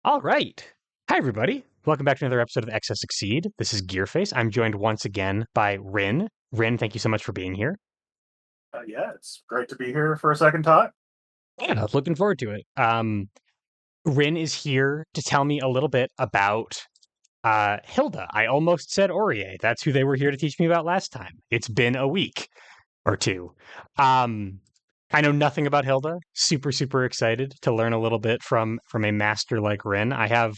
All right. Hi, everybody. Welcome back to another episode of XS Succeed. This is Gearface. I'm joined once again by Rin. Rin, thank you so much for being here. Yeah, it's great to be here for a second time. Yeah, I was looking forward to it. Rin is here to tell me a little bit about Hilda. I almost said Aurier. That's who they were here to teach me about last time. It's been a week or two. Um, I know nothing about Hilda. Super, super excited to learn a little bit from a master like Rin. I have.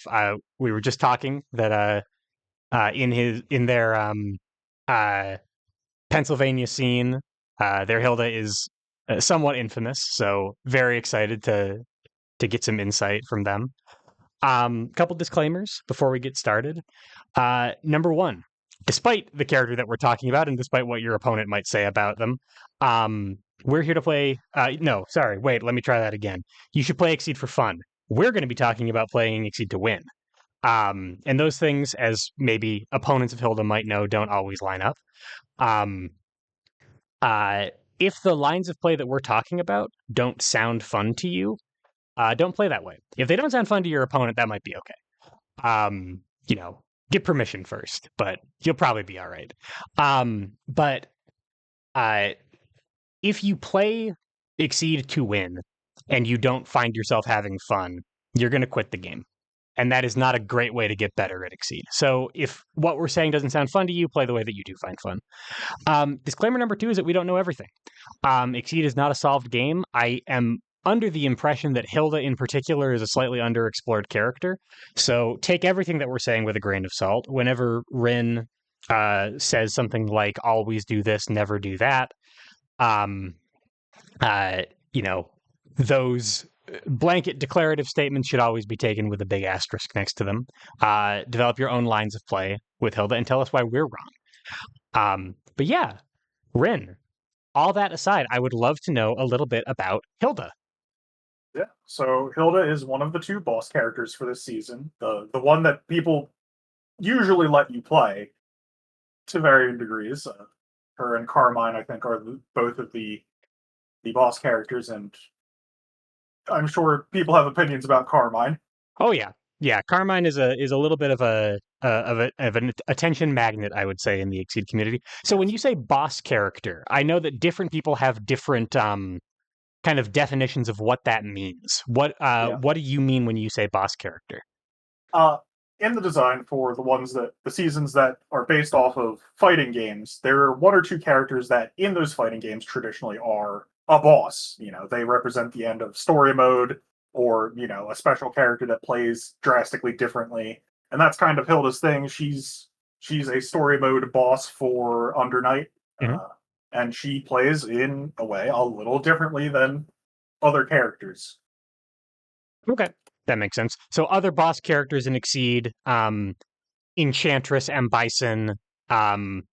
We were just talking that in their uh, Pennsylvania scene. Their Hilda is somewhat infamous, so very excited to get some insight from them. Couple disclaimers before we get started. Number one, despite the character that we're talking about, and despite what your opponent might say about them, we're here to play. No, sorry, wait, let me try that again. You should play Exceed for fun. We're going to be talking about playing Exceed to win. And those things, as maybe opponents of Hilda might know, don't always line up. Um, uh, if the lines of play that we're talking about don't sound fun to you, don't play that way. If they don't sound fun to your opponent, that might be okay. Um, you know, get permission first, but you'll probably be all right. But uh, if you play Exceed to win and you don't find yourself having fun, you're going to quit the game. And that is not a great way to get better at Exceed. So if what we're saying doesn't sound fun to you, play the way that you do find fun. Disclaimer number two is that we don't know everything. Exceed is not a solved game. I am under the impression that Hilda in particular is a slightly underexplored character. So take everything that we're saying with a grain of salt. Whenever Rin says something like always do this, never do that, um, uh, you know, those blanket declarative statements should always be taken with a big asterisk next to them. Develop your own lines of play with Hilda and tell us why we're wrong. But yeah, Rin, all that aside, I would love to know a little bit about Hilda. Yeah, so Hilda is one of the two boss characters for this season. The one that people usually let you play to varying degrees. Her and Carmine, I think, are both of the boss characters, and I'm sure people have opinions about Carmine. Oh yeah, yeah. Carmine is a little bit of of an attention magnet, I would say, in the Exceed community. So when Yes. you say boss character, I know that different people have different kind of definitions of what that means. Yeah. What do you mean when you say boss character? Uh, in the design for the seasons that are based off of fighting games, there are one or two characters that in those fighting games traditionally are a boss. They represent the end of story mode, or a special character that plays drastically differently. And that's kind of Hilda's thing. She's a story mode boss for Under Night, Hmm. and she plays in a way a little differently than other characters. Okay, that makes sense. So other boss characters in Exceed, Enchantress, M. Bison, um,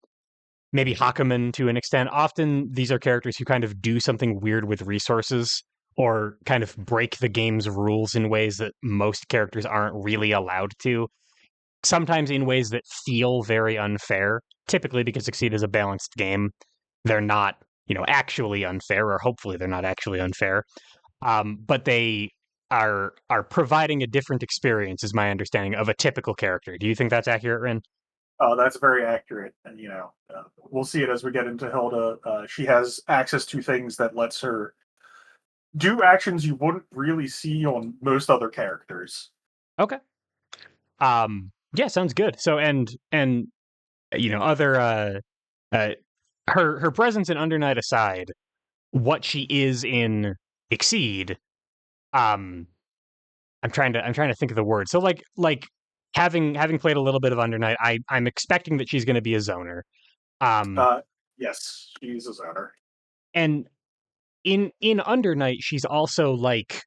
maybe Hakumen to an extent. Often these are characters who kind of do something weird with resources or kind of break the game's rules in ways that most characters aren't really allowed to. Sometimes in ways that feel very unfair. Typically because Succeed is a balanced game, they're not, actually unfair, or hopefully they're not actually unfair. But they are providing a different experience, is my understanding of a typical character. Do you think that's accurate, Ren? That's very accurate, and we'll see it as we get into Hilda. She has access to things that lets her do actions you wouldn't really see on most other characters. Okay. Yeah, sounds good. So and other uh her presence in Undernight aside, what she is in Exceed, um I'm trying to think of the word. So like having played a little bit of Undernight, I'm expecting that she's going to be a zoner. Um Uh, yes, she's a zoner. and in Undernight she's also like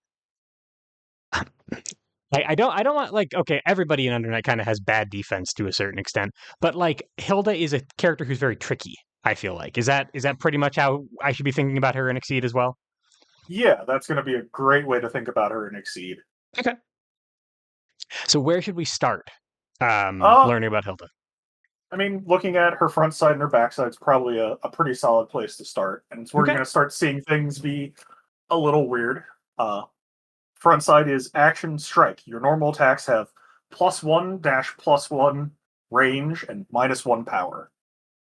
I don't want like okay, everybody in Undernight kind of has bad defense to a certain extent, but like Hilda is a character who's very tricky. I feel like is that pretty much how I should be thinking about her in Exceed as well? Yeah, that's going to be a great way to think about her and Exceed. Okay. So where should we start Uh, learning about Hilda? I mean, looking at her front side and her back side is probably a pretty solid place to start, and it's where you're Okay. going to start seeing things be a little weird. Uh, Front side is action strike. Your normal attacks have +1 dash +1 range and -1 power.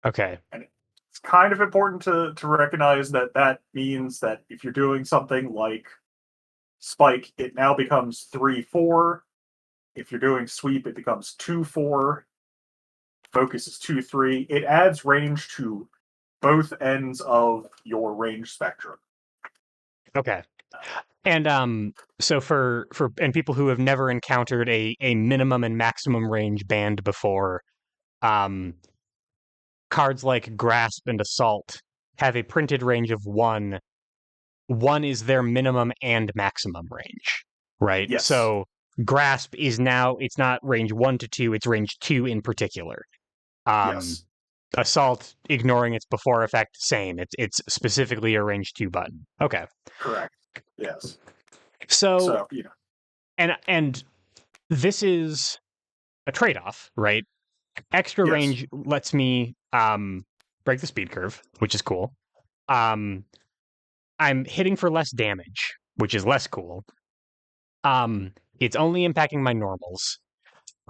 Okay. And it's kind of important to recognize that that means that if you're doing something like spike, it now becomes 3/4. If you're doing sweep, it becomes 2/4. Focus is 2/3. It adds range to both ends of your range spectrum. Okay. And so for and people who have never encountered a minimum and maximum range band before, um cards like Grasp and Assault have a printed range of 1. 1 is their minimum and maximum range, right? Yes. So Grasp is now, it's not range 1 to 2, it's range 2 in particular. Um Yes. Assault, ignoring its before effect, same. It's specifically a range 2 button. Okay. Correct. Yes. So So, and this is a trade-off, right? Extra yes. range lets me break the speed curve, which is cool. Um I'm hitting for less damage, which is less cool. It's only impacting my normals.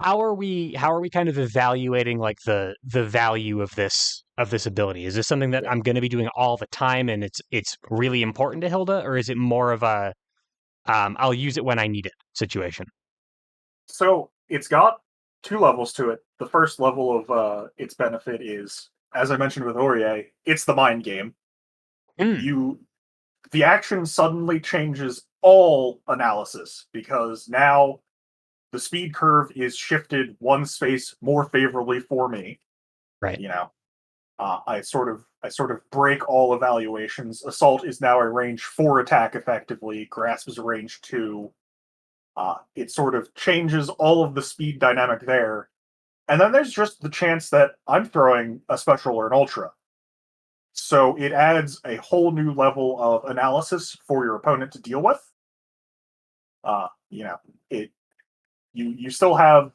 How are we kind of evaluating like the value of this ability? Is this something that Yeah. I'm going to be doing all the time and it's really important to Hilda, or is it more of a I'll use it when I need it situation? So it's got two levels to it. The first level of its benefit is, as I mentioned with Aurier, it's the mind game. Mm, You the action suddenly changes all analysis because now the speed curve is shifted one space more favorably for me. right. You know, I sort of break all evaluations. Assault is now a range 4 attack effectively. Grasp is a range 2. It sort of changes all of the speed dynamic there. And then there's just the chance that I'm throwing a special or an ultra. So it adds a whole new level of analysis for your opponent to deal with. You know, it you still have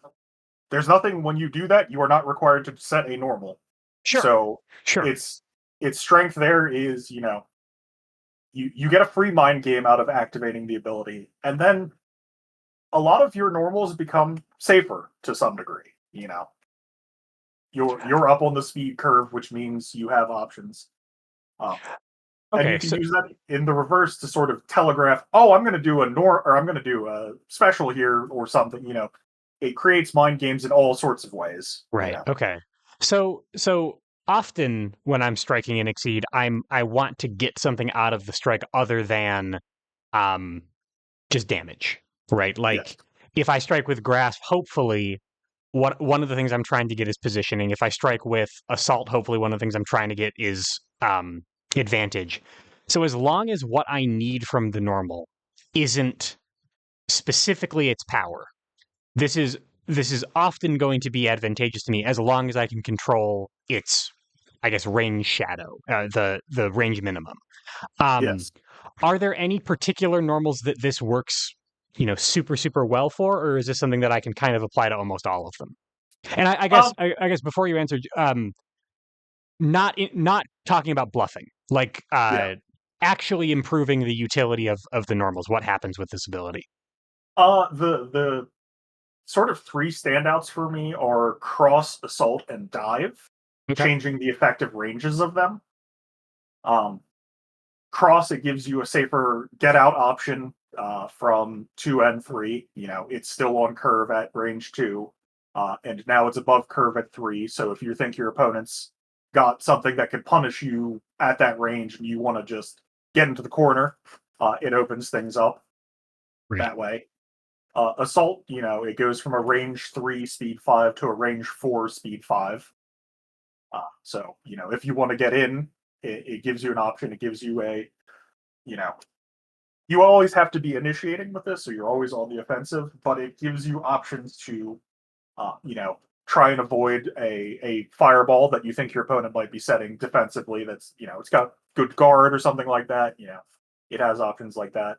there's nothing when you do that, you are not required to set a normal. Sure. So Sure. its strength there is, you get a free mind game out of activating the ability. And then a lot of your normals become safer to some degree, You're up on the speed curve, which means you have options. Um, and you Okay. can So use that in the reverse to sort of telegraph, oh, I'm going to do a or I'm going to do a special here or something. It creates mind games in all sorts of ways. right. Okay. So often when I'm striking and exceed, I want to get something out of the strike other than um just damage, right? Yes. Like if I strike with grasp, hopefully what one of the things I'm trying to get is positioning. If I strike with assault, hopefully one of the things I'm trying to get is advantage. So as long as what I need from the normal isn't specifically its power, this is this is often going to be advantageous to me as long as I can control its, I guess, range shadow, the range minimum. Um, Yes. are there any particular normals that this works, super super well for, or is this something that I can kind of apply to almost all of them? And I guess Um. I guess before you answer, not talking about bluffing, like Yeah. actually improving the utility of the normals. What happens with this ability? The sort of three standouts for me are cross, assault, and dive, Okay, changing the effective ranges of them. Um, Cross, it gives you a safer get out option from 2 and 3. It's still on curve at range 2, and now it's above curve at 3. So if you think your opponent's got something that could punish you at that range and you want to just get into the corner, it opens things up right. that way. Assault, it goes from a range 3 speed 5 to a range 4 speed 5. So, if you want to get in, it gives you an option. It gives you you know, you always have to be initiating with this, so you're always on the offensive, but it gives you options to, try and avoid a fireball that you think your opponent might be setting defensively. That's, it's got good guard or something like that. It has options like that.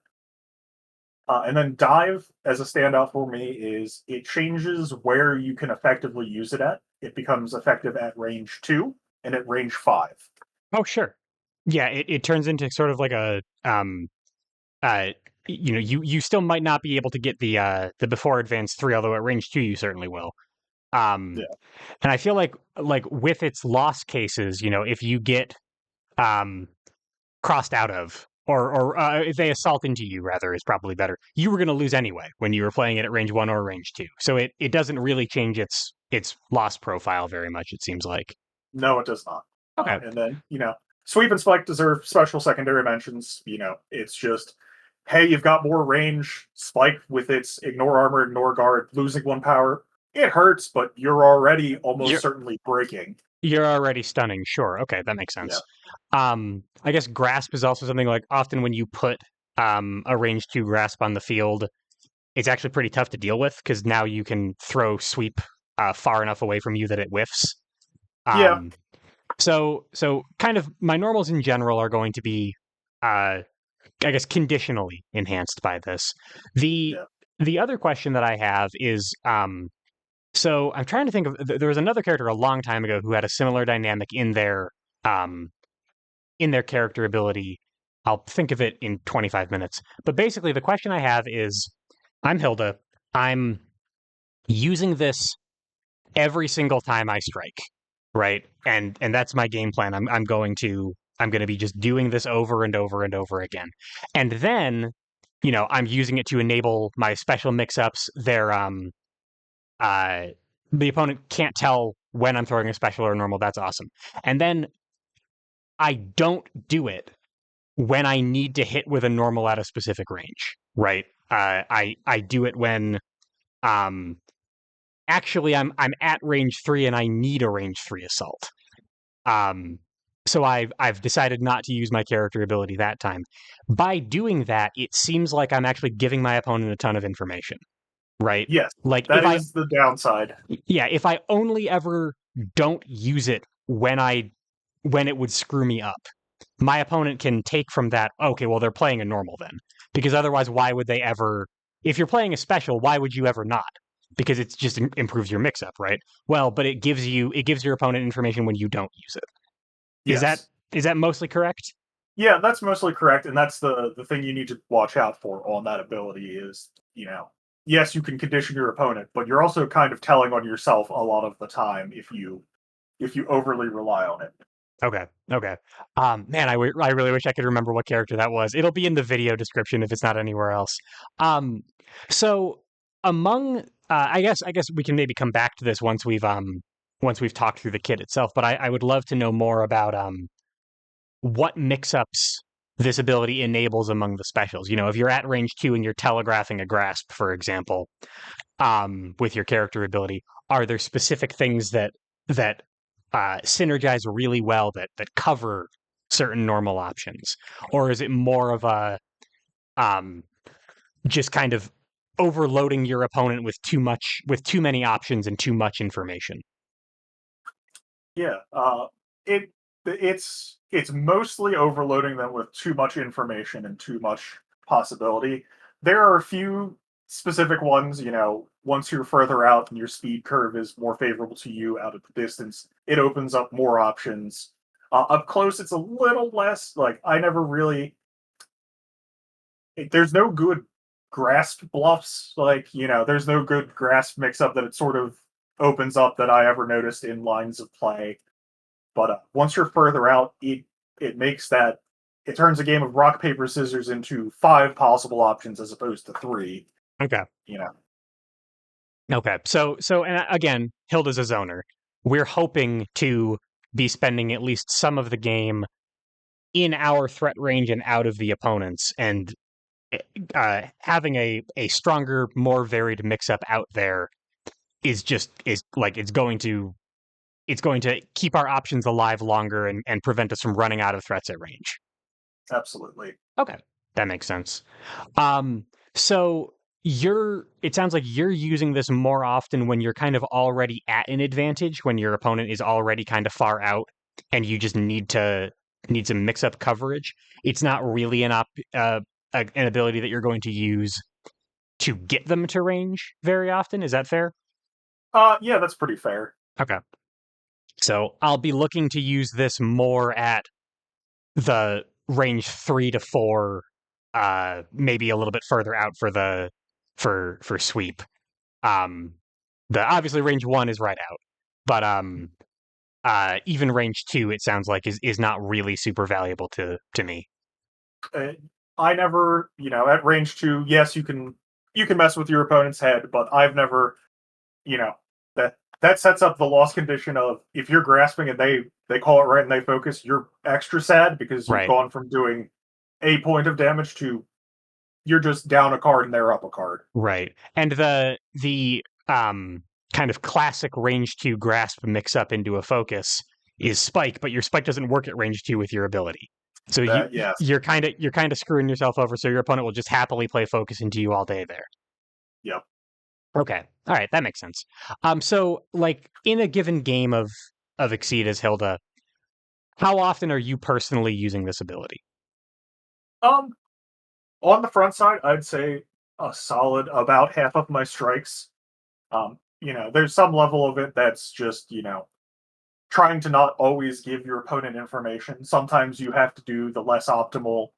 And then dive as a standout for me is it changes where you can effectively use it at. It becomes effective at range 2 and at range 5. Oh, sure. Yeah, it turns into sort of like a uh you still might not be able to get the before advanced 3, although at range 2 you certainly will. Um, Yeah. and I feel like with its loss cases, if you get um crossed out of, or if they assault into you, rather, is probably better. You were going to lose anyway when you were playing it at range 1 or range 2, so it doesn't really change its loss profile very much. It seems like. No, it does not. Okay, And then, Sweep and Spike deserve special secondary mentions. It's just, hey, you've got more range. Spike with its ignore armor, ignore guard, losing one power. It hurts, but you're already almost you're certainly breaking. you're already stunning. Sure, okay, that makes Yeah. sense. I guess grasp is also something like often when you put a range 2 grasp on the field, it's actually pretty tough to deal with because now you can throw sweep far enough away from you that it whiffs. Yeah. Um, so kind of my normals in general are going to be, I guess, conditionally enhanced by this. The Yeah. the other question that I have is, so I'm trying to think of there was another character a long time ago who had a similar dynamic um in their character ability. I'll think of it in 25 minutes. But basically, the question I have is, I'm Hilda. I'm using this every single time I strike, right? And that's my game plan. I'm going to be just doing this over and over and over again. And then, I'm using it to enable my special mix-ups. Uh the opponent can't tell when I'm throwing a special or a normal. That's awesome. And then I don't do it when I need to hit with a normal at a specific range, right? I do it when um actually I'm at range 3 and I need a range 3 assault. Um, so I've decided not to use my character ability that time. By doing that, it seems like I'm actually giving my opponent a ton of information, right? Yes. Like That is the downside. if I only ever don't use it when it would screw me up, my opponent can take from that, okay, well, they're playing a normal then. Because otherwise, why would they ever, if you're playing a special, why would you ever not? Because it just improves your mix up, right? Well, but it gives your opponent information when you don't use it. Is that Yes. is that mostly correct? Yeah, that's mostly correct, and that's the thing you need to watch out for on that ability is, yes, you can condition your opponent, but you're also kind of telling on yourself a lot of the time if you overly rely on it. Okay. Okay. Man, I really wish I could remember what character that was. It'll be in the video description if it's not anywhere else. Um, so among, I guess we can maybe come back to this once we've talked through the kit itself. But I would love to know more about what mix-ups this ability enables among the specials. If you're at range 2 and you're telegraphing a grasp, for example, with your character ability, are there specific things that synergize really well that cover certain normal options, or is it more of a um, just kind of overloading your opponent with too many options and too much information? Yeah, it it's mostly overloading them with too much information and too much possibility. There are a few specific ones, once you're further out and your speed curve is more favorable to you out at the distance, it opens up more options. Up close, it's a little less. Like I never really. There's no good grasp bluffs. Like there's no good grasp mix up that it sort of opens up that I ever noticed in lines of play. But once you're further out, it makes that it turns a game of rock paper scissors into five possible options as opposed to three. Okay. You know, Okay. So and again, Hilda's a zoner. We're hoping to be spending at least some of the game in our threat range and out of the opponent's, and having a stronger, more varied mix up out there is like it's going to keep our options alive longer and prevent us from running out of threats at range. absolutely. Okay, that makes sense. Um, so it sounds like you're using this more often when you're kind of already at an advantage, when your opponent is already kind of far out, and you just need to mix up coverage. It's not really an ability that you're going to use to get them to range very often. Is that fair? Yeah, that's pretty fair. Okay. So I'll be looking to use this more at the range 3 to 4 maybe a little bit further out for the for sweep. Um, the obviously range 1 is right out, but even range 2, it sounds like is not really super valuable to me. Uh, I never, at range 2, yes, you can mess with your opponent's head, but I've never, you know, that sets up the loss condition of if you're grasping and they call it right and they focus, you're extra sad because you've Right, gone from doing a point of damage to you're just down a card and they're up a card. right. And the kind of classic range 2 grasp mix up into a focus is spike, but your spike doesn't work at range 2 with your ability. So That yes, you're kind of screwing yourself over. So your opponent will just happily play focus into you all day there. yep. Okay. All right, that makes sense. So like in a given game of Exceed as Hilda, how often are you personally using this ability? Um, on the front side, I'd say a solid about half of my strikes. There's some level of it that's just, trying to not always give your opponent information. Sometimes you have to do the less optimal,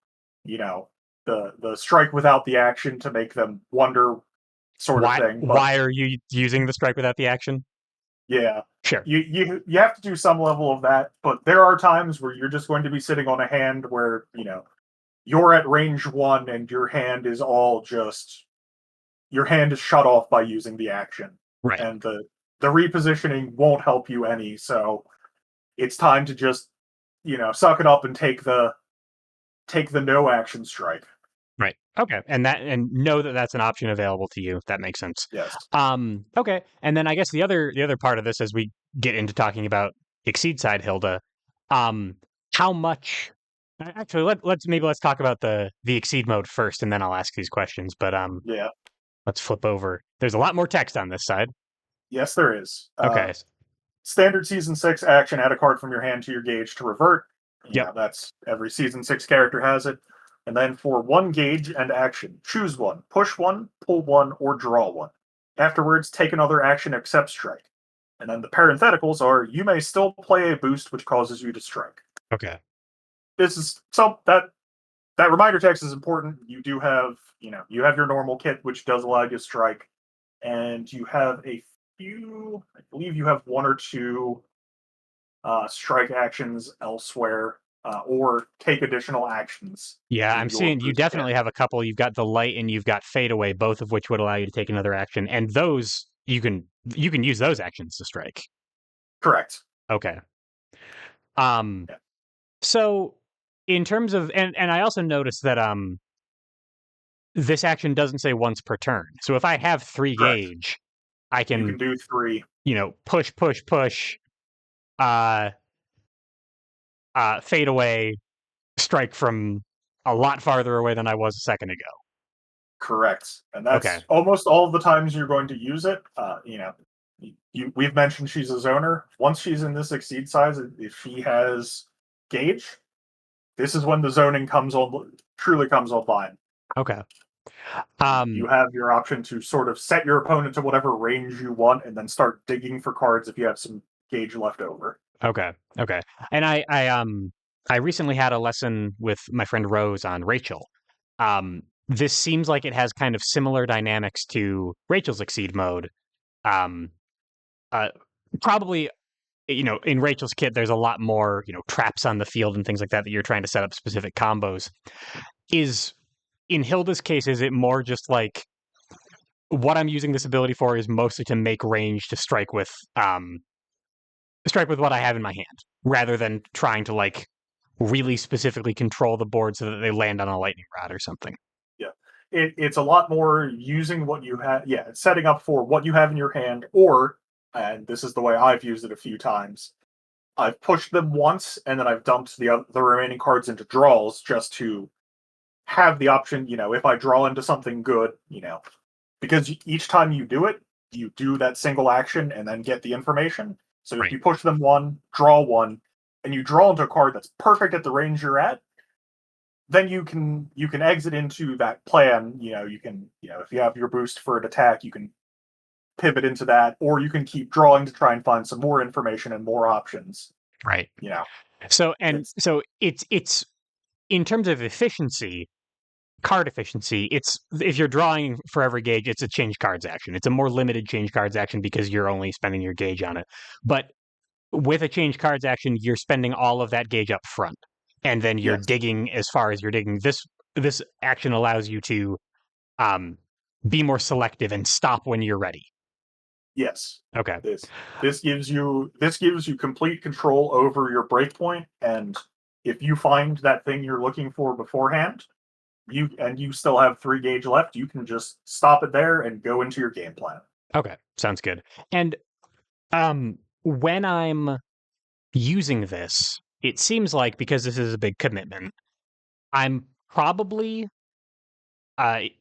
you know, the strike without the action to make them wonder sort of thing. But Why are you using the strike without the action? yeah, Sure. you have to do some level of that. But there are times where you're just going to be sitting on a hand where you're at range 1 and your hand is shut off by using the action, Right. and the repositioning won't help you any. So it's time to just suck it up and take the no action strike. Right. Okay. And know that that's an option available to you. That makes sense. Yes. Okay. And then I guess the other part of this as we get into talking about Exceed side Hilda, um how much actually let's talk about the Exceed mode first and then I'll ask these questions. But Yeah. let's flip over. There's a lot more text on this side. Yes, there is. Okay. Standard season 6 action: add a card from your hand to your gauge to revert. Yep. That's every season 6 character has it. And then for one gauge and action, choose one, push one, pull one, or draw one. Afterwards, take another action except strike. And then the parentheticals are: you may still play a boost which causes you to strike. Okay. This is some that reminder text is important. You have your normal kit which does allow you to strike, and you have a few. I believe you have one or two strike actions elsewhere, or take additional actions Yeah, I'm in your seeing you boost kit. definitely have a couple. You've got the light and you've got fade away, both of which would allow you to take another action. And those you can use those actions to strike. Correct. Okay. Um Yeah. so in terms of and I also noticed that this action doesn't say once per turn. So if I have 3 Correct. gauge, I You can, can do three. push push push uh fade away, strike from a lot farther away than I was a second ago. Correct. And Okay. that's almost all of the times you're going to use it. We've mentioned she's a zoner. Once she's in this exceed size, if she has gauge, this is when the zoning truly comes online. Okay. You Um have your option to sort of set your opponent to whatever range you want, and then start digging for cards if you have some gauge left over. Okay. Okay. And I recently had a lesson with my friend Rose on Rachel. This seems like it has kind of similar dynamics to Rachel's Exceed mode. Um, uh, Probably, in Rachel's kit, there's a lot more, traps on the field and things like that you're trying to set up specific combos. Is in Hilda's case, is it more just like what I'm using this ability for is mostly to make range to strike with what I have in my hand, rather than trying to like really specifically control the board so that they land on a lightning rod or something. Yeah, it's a lot more using what you have. Yeah, it's setting up for what you have in your hand, or, and this is the way I've used it a few times. I've pushed them once, and then I've dumped the remaining cards into draws just to have the option. If I draw into something good, because each time you do it, you do that single action and then get the information. So if Right. you push them one, draw one, and you draw into a card that's perfect at the range you're at, then you can exit into that plan. You can, if you have your boost for an attack, you can pivot into that, or you can keep drawing to try and find some more information and more options. Right. You know, So and it's so it's in terms of efficiency, card efficiency, it's if you're drawing for every gauge, it's a change cards action. It's a more limited change cards action because you're only spending your gauge on it. But with a change cards action, you're spending all of that gauge up front, and then you're Yes. digging as far as you're digging. This action allows you to um, be more selective and stop when you're ready. Yes. Okay. This gives you complete control over your breakpoint, and if you find that thing you're looking for beforehand, you still have 3 gauge left, you can just stop it there and go into your game plan. Okay. Sounds good. And when I'm using this, it seems like because this is a big commitment, I'm probably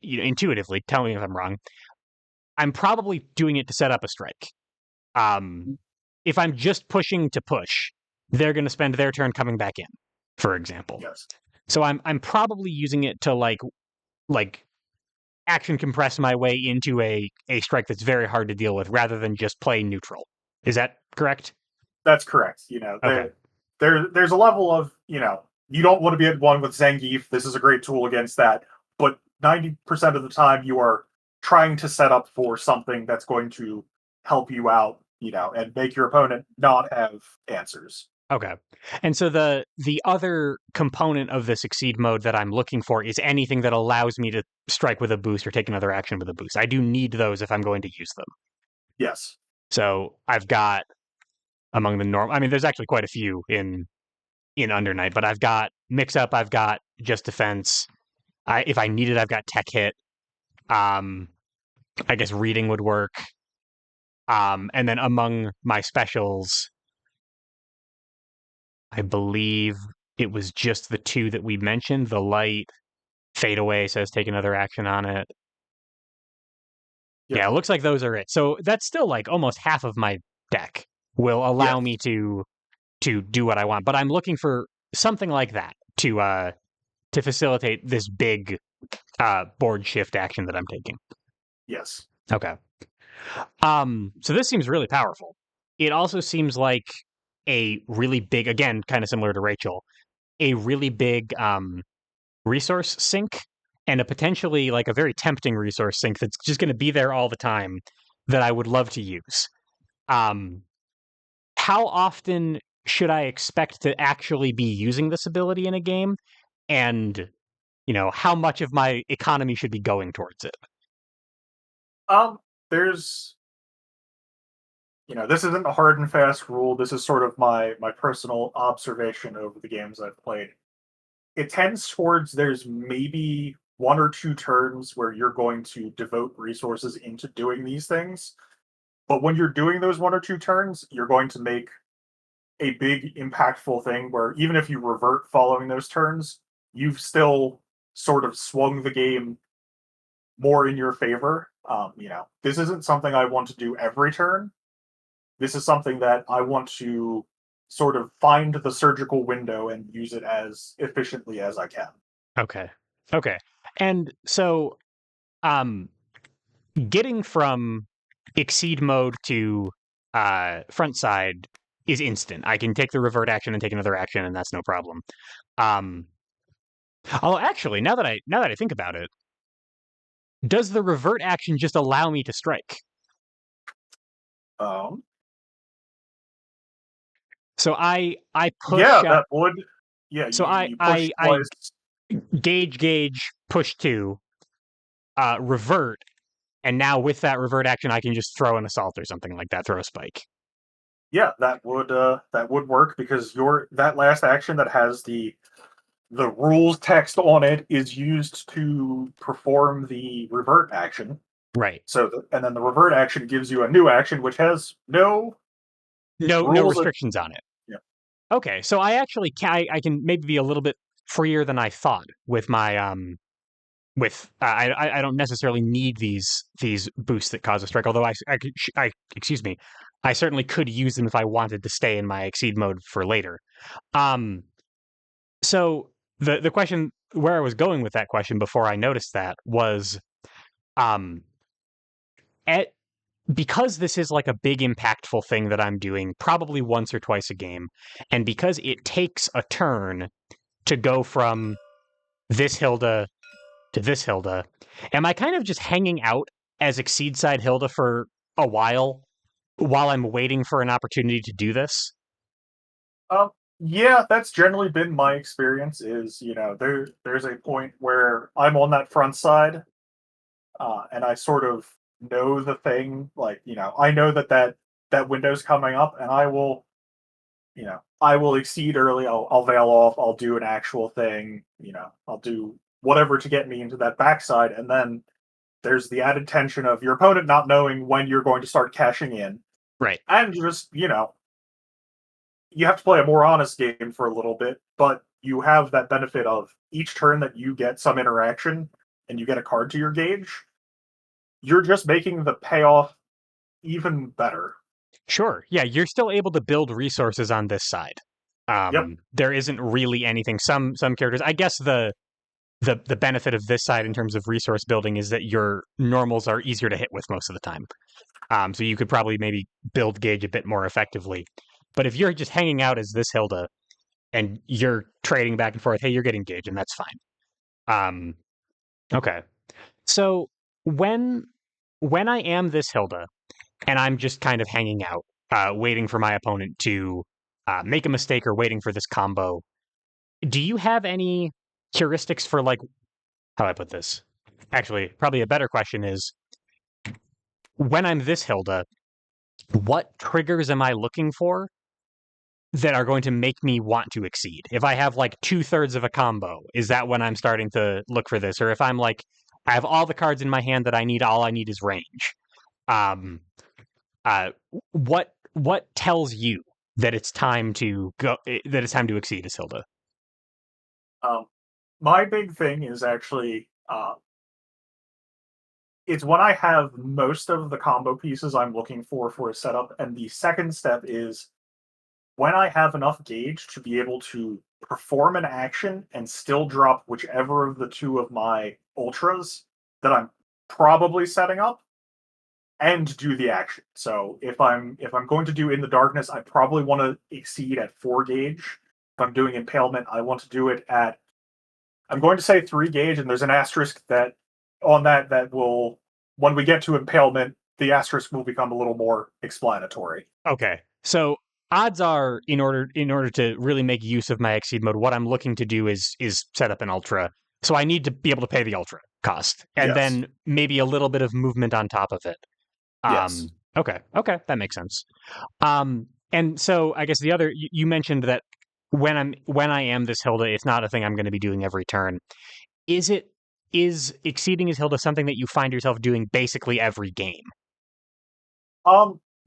intuitively, tell me if I'm wrong, I'm probably doing it to set up a strike. Um, if I'm just pushing to push, they're going to spend their turn coming back in, for example. Yes. So I'm probably using it to like action compress my way into a strike that's very hard to deal with, rather than just play neutral. Is that correct? That's correct. Okay. There's a level of, you don't want to be at one with Zangief. This is a great tool against that. But 90% of the time, you are trying to set up for something that's going to help you out, and make your opponent not have answers. Okay. And so the other component of the succeed mode that I'm looking for is anything that allows me to strike with a boost or take another action with a boost. I do need those if I'm going to use them. Yes. So I've got among the norm. I mean, there's actually quite a few in Under Night, but I've got mix up. I've got just defense. If I need it, I've got tech hit. Um, I guess reading would work. And then among my specials, I believe it was just the two that we mentioned. The light fade away says take another action on it. Yep. Yeah, it looks like those are it. So that's still like almost half of my deck will allow Yes. me to do what I want. But I'm looking for something like that to facilitate this big board shift action that I'm taking. Yes. Okay. So this seems really powerful. It also seems like a really big, again, kind of similar to Rachel, a really big resource sink, and a potentially like a very tempting resource sink that's just going to be there all the time that I would love to use. Um, how often should I expect to actually be using this ability in a game? And, how much of my economy should be going towards it? There's, this isn't a hard and fast rule. This is sort of my personal observation over the games I've played. It tends towards there's maybe 1 or 2 turns where you're going to devote resources into doing these things. But when you're doing those 1 or 2 turns, you're going to make a big impactful thing where even if you revert following those turns, you've still sort of swung the game more in your favor. This isn't something I want to do every turn. This is something that I want to sort of find the surgical window and use it as efficiently as I can. Okay. Okay. And so, um, getting from exceed mode to front side is instant. I can take the revert action and take another action, and that's no problem. Um, although actually, now that I think about it, does the revert action just allow me to strike? Um, So I yeah, push. that would. Yeah, So you push I twice. gauge push two, revert, and now with that revert action, I can just throw an assault or something like that. Throw a spike. Yeah, that would work because your that last action that has the rules text on it is used to perform the revert action. Right. And then the revert action gives you a new action which has no No rules. restrictions on it. Yeah. Okay, so I actually I can maybe be a little bit freer than I thought with my with I don't necessarily need these boosts that cause a strike. Although I excuse me, I certainly could use them if I wanted to stay in my exceed mode for later. Um, so the question where I was going with that question before I noticed that was um at because this is like a big impactful thing that I'm doing probably once or twice a game, and because it takes a turn to go from this Hilda to this Hilda, am I kind of just hanging out as Exceed Side Hilda for a while I'm waiting for an opportunity to do this? Yeah, that's generally been my experience. Is there's a point where I'm on that front side, and I sort of know the thing. Like I know that window's coming up, and I will exceed early. I'll veil off. I'll do an actual thing. I'll do whatever to get me into that backside, and then there's the added tension of your opponent not knowing when you're going to start cashing in, Right. and just you have to play a more honest game for a little bit, but you have that benefit of each turn that you get some interaction and you get a card to your gauge. You're just making the payoff even better. Sure. Yeah, you're still able to build resources on this side. Yep. There isn't really anything. Some characters, I guess the benefit of this side in terms of resource building is that your normals are easier to hit with most of the time. So you could probably maybe build gauge a bit more effectively. But if you're just hanging out as this Hilda and you're trading back and forth, hey, you're getting gauge, and that's fine. Um, okay. So when when I am this Hilda and I'm just kind of hanging out, waiting for my opponent to make a mistake or waiting for this combo, do you have any heuristics for like how do I put this? Actually, probably a better question is when I'm this Hilda, what triggers am I looking for that are going to make me want to exceed? If I have like 2/3 of a combo, is that when I'm starting to look for this? Or if I'm like, I have all the cards in my hand that I need, all I need is range. Um, what tells you that it's time to go? That it's time to exceed, Isilda? Um, my big thing is actually it's when I have most of the combo pieces I'm looking for a setup, and the second step is when I have enough gauge to be able to perform an action and still drop whichever of the two of my ultras that I'm probably setting up and do the action. So if I'm going to do in the darkness, I probably want to exceed at 4 gauge. If I'm doing impalement, I want to do it at I'm going to say 3 gauge, and there's an asterisk that on that will when we get to impalement, the asterisk will become a little more explanatory. Okay, so odds are, in order to really make use of my exceed mode, what I'm looking to do is set up an ultra. So I need to be able to pay the ultra cost, and Yes. then maybe a little bit of movement on top of it. Yes. Okay, that makes sense. And so I guess the other you mentioned that when I am this Hilda, it's not a thing I'm going to be doing every turn. Is it is exceeding as Hilda something that you find yourself doing basically every game?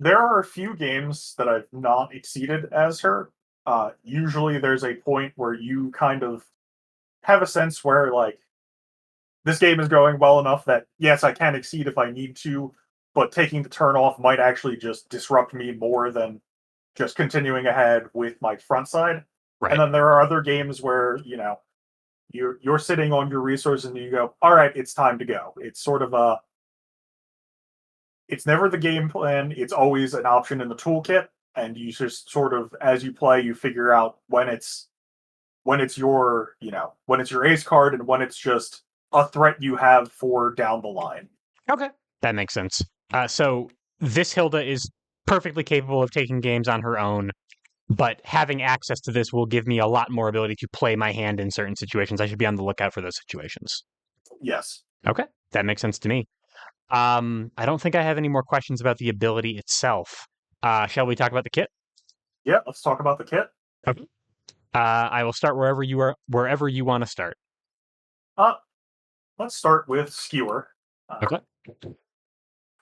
There are a few games that I've not exceeded as her. Usually there's a point where you kind of have a sense where like this game is going well enough that yes, I can exceed if I need to, but taking the turn off might actually just disrupt me more than just continuing ahead with my front side. And Right. then there are other games where, you're sitting on your resources and you go, all right, it's time to go. It's sort of a it's never the game plan, it's always an option in the toolkit. And you just sort of as you play, you figure out when it's your ace card and when it's just a threat you have for down the line. Okay, that makes sense. So this Hilda is perfectly capable of taking games on her own, but having access to this will give me a lot more ability to play my hand in certain situations. I should be on the lookout for those situations. Yes. Okay, that makes sense to me. I don't think I have any more questions about the ability itself. Shall we talk about the kit? Yeah, let's talk about the kit. Okay. I will start wherever you want to start. Uh, let's start with skewer. Uh, Okay.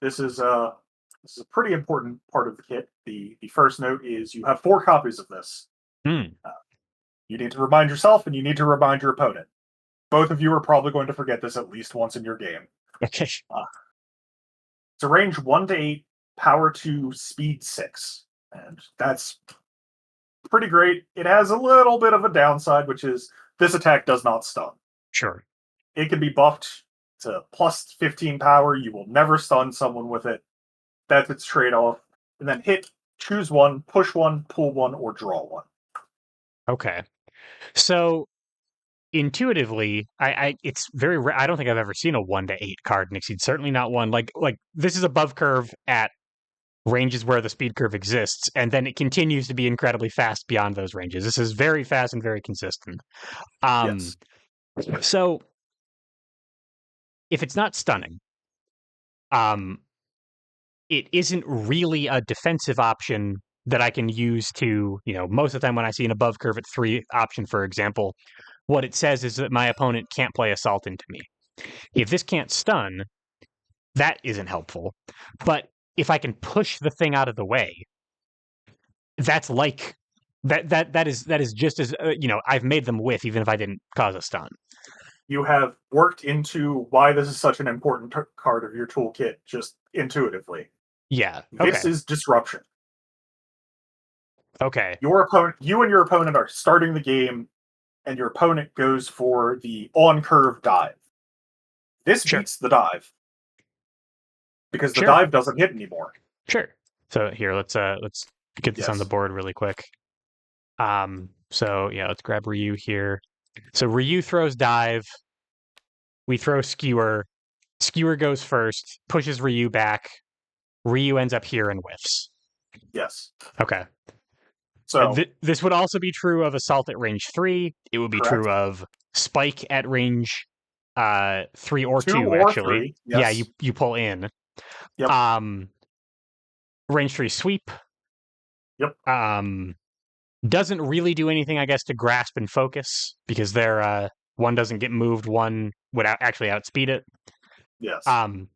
this is a this is a pretty important part of the kit. The first note is you have 4 copies of this. Hmm. Uh, you need to remind yourself, and you need to remind your opponent. Both of you are probably going to forget this at least once in your game. Okay. Uh, it's a range 1 to 8, power 2, speed 6, and that's pretty great. It has a little bit of a downside, which is this attack does not stun. Sure. It can be buffed to plus 15 power. You will never stun someone with it. That's its trade off. And then hit, choose one, push one, pull one, or draw one. Okay. So intuitively, it's very rare. I don't think I've ever seen a 1 to 8 card in Exceed. Certainly not one like this is above curve at ranges where the speed curve exists, and then it continues to be incredibly fast beyond those ranges. This is very fast and very consistent. Um, Yes. so if it's not stunning, um, it isn't really a defensive option that I can use to, most of the time when I see an above curve at 3 option, for example, what it says is that my opponent can't play assault into me. If this can't stun, that isn't helpful. But if I can push the thing out of the way, that's like that is just as I've made them with even if I didn't cause a stun. You have worked into why this is such an important card of your toolkit just intuitively. Yeah. This Okay. is disruption. Okay. You and your opponent are starting the game, and your opponent goes for the on curve dive. This Sure. beats the dive because the Sure. dive doesn't hit anymore. Sure. So here, let's get this on the Yes. board really quick. So yeah, let's grab Ryu here. So Ryu throws dive. We throw skewer. Skewer goes first, pushes Ryu back. Ryu ends up here and whiffs. Yes. Okay. So This would also be true of assault at range 3. It would be correct. true of spike at range 3 or Two 2, or actually. three. Yeah, Yes. you pull in. Yep. Um range 3 sweep. Yep. Doesn't really do anything, I guess, to grasp and focus because they're one doesn't get moved, one would actually outspeed it. Yes. Um,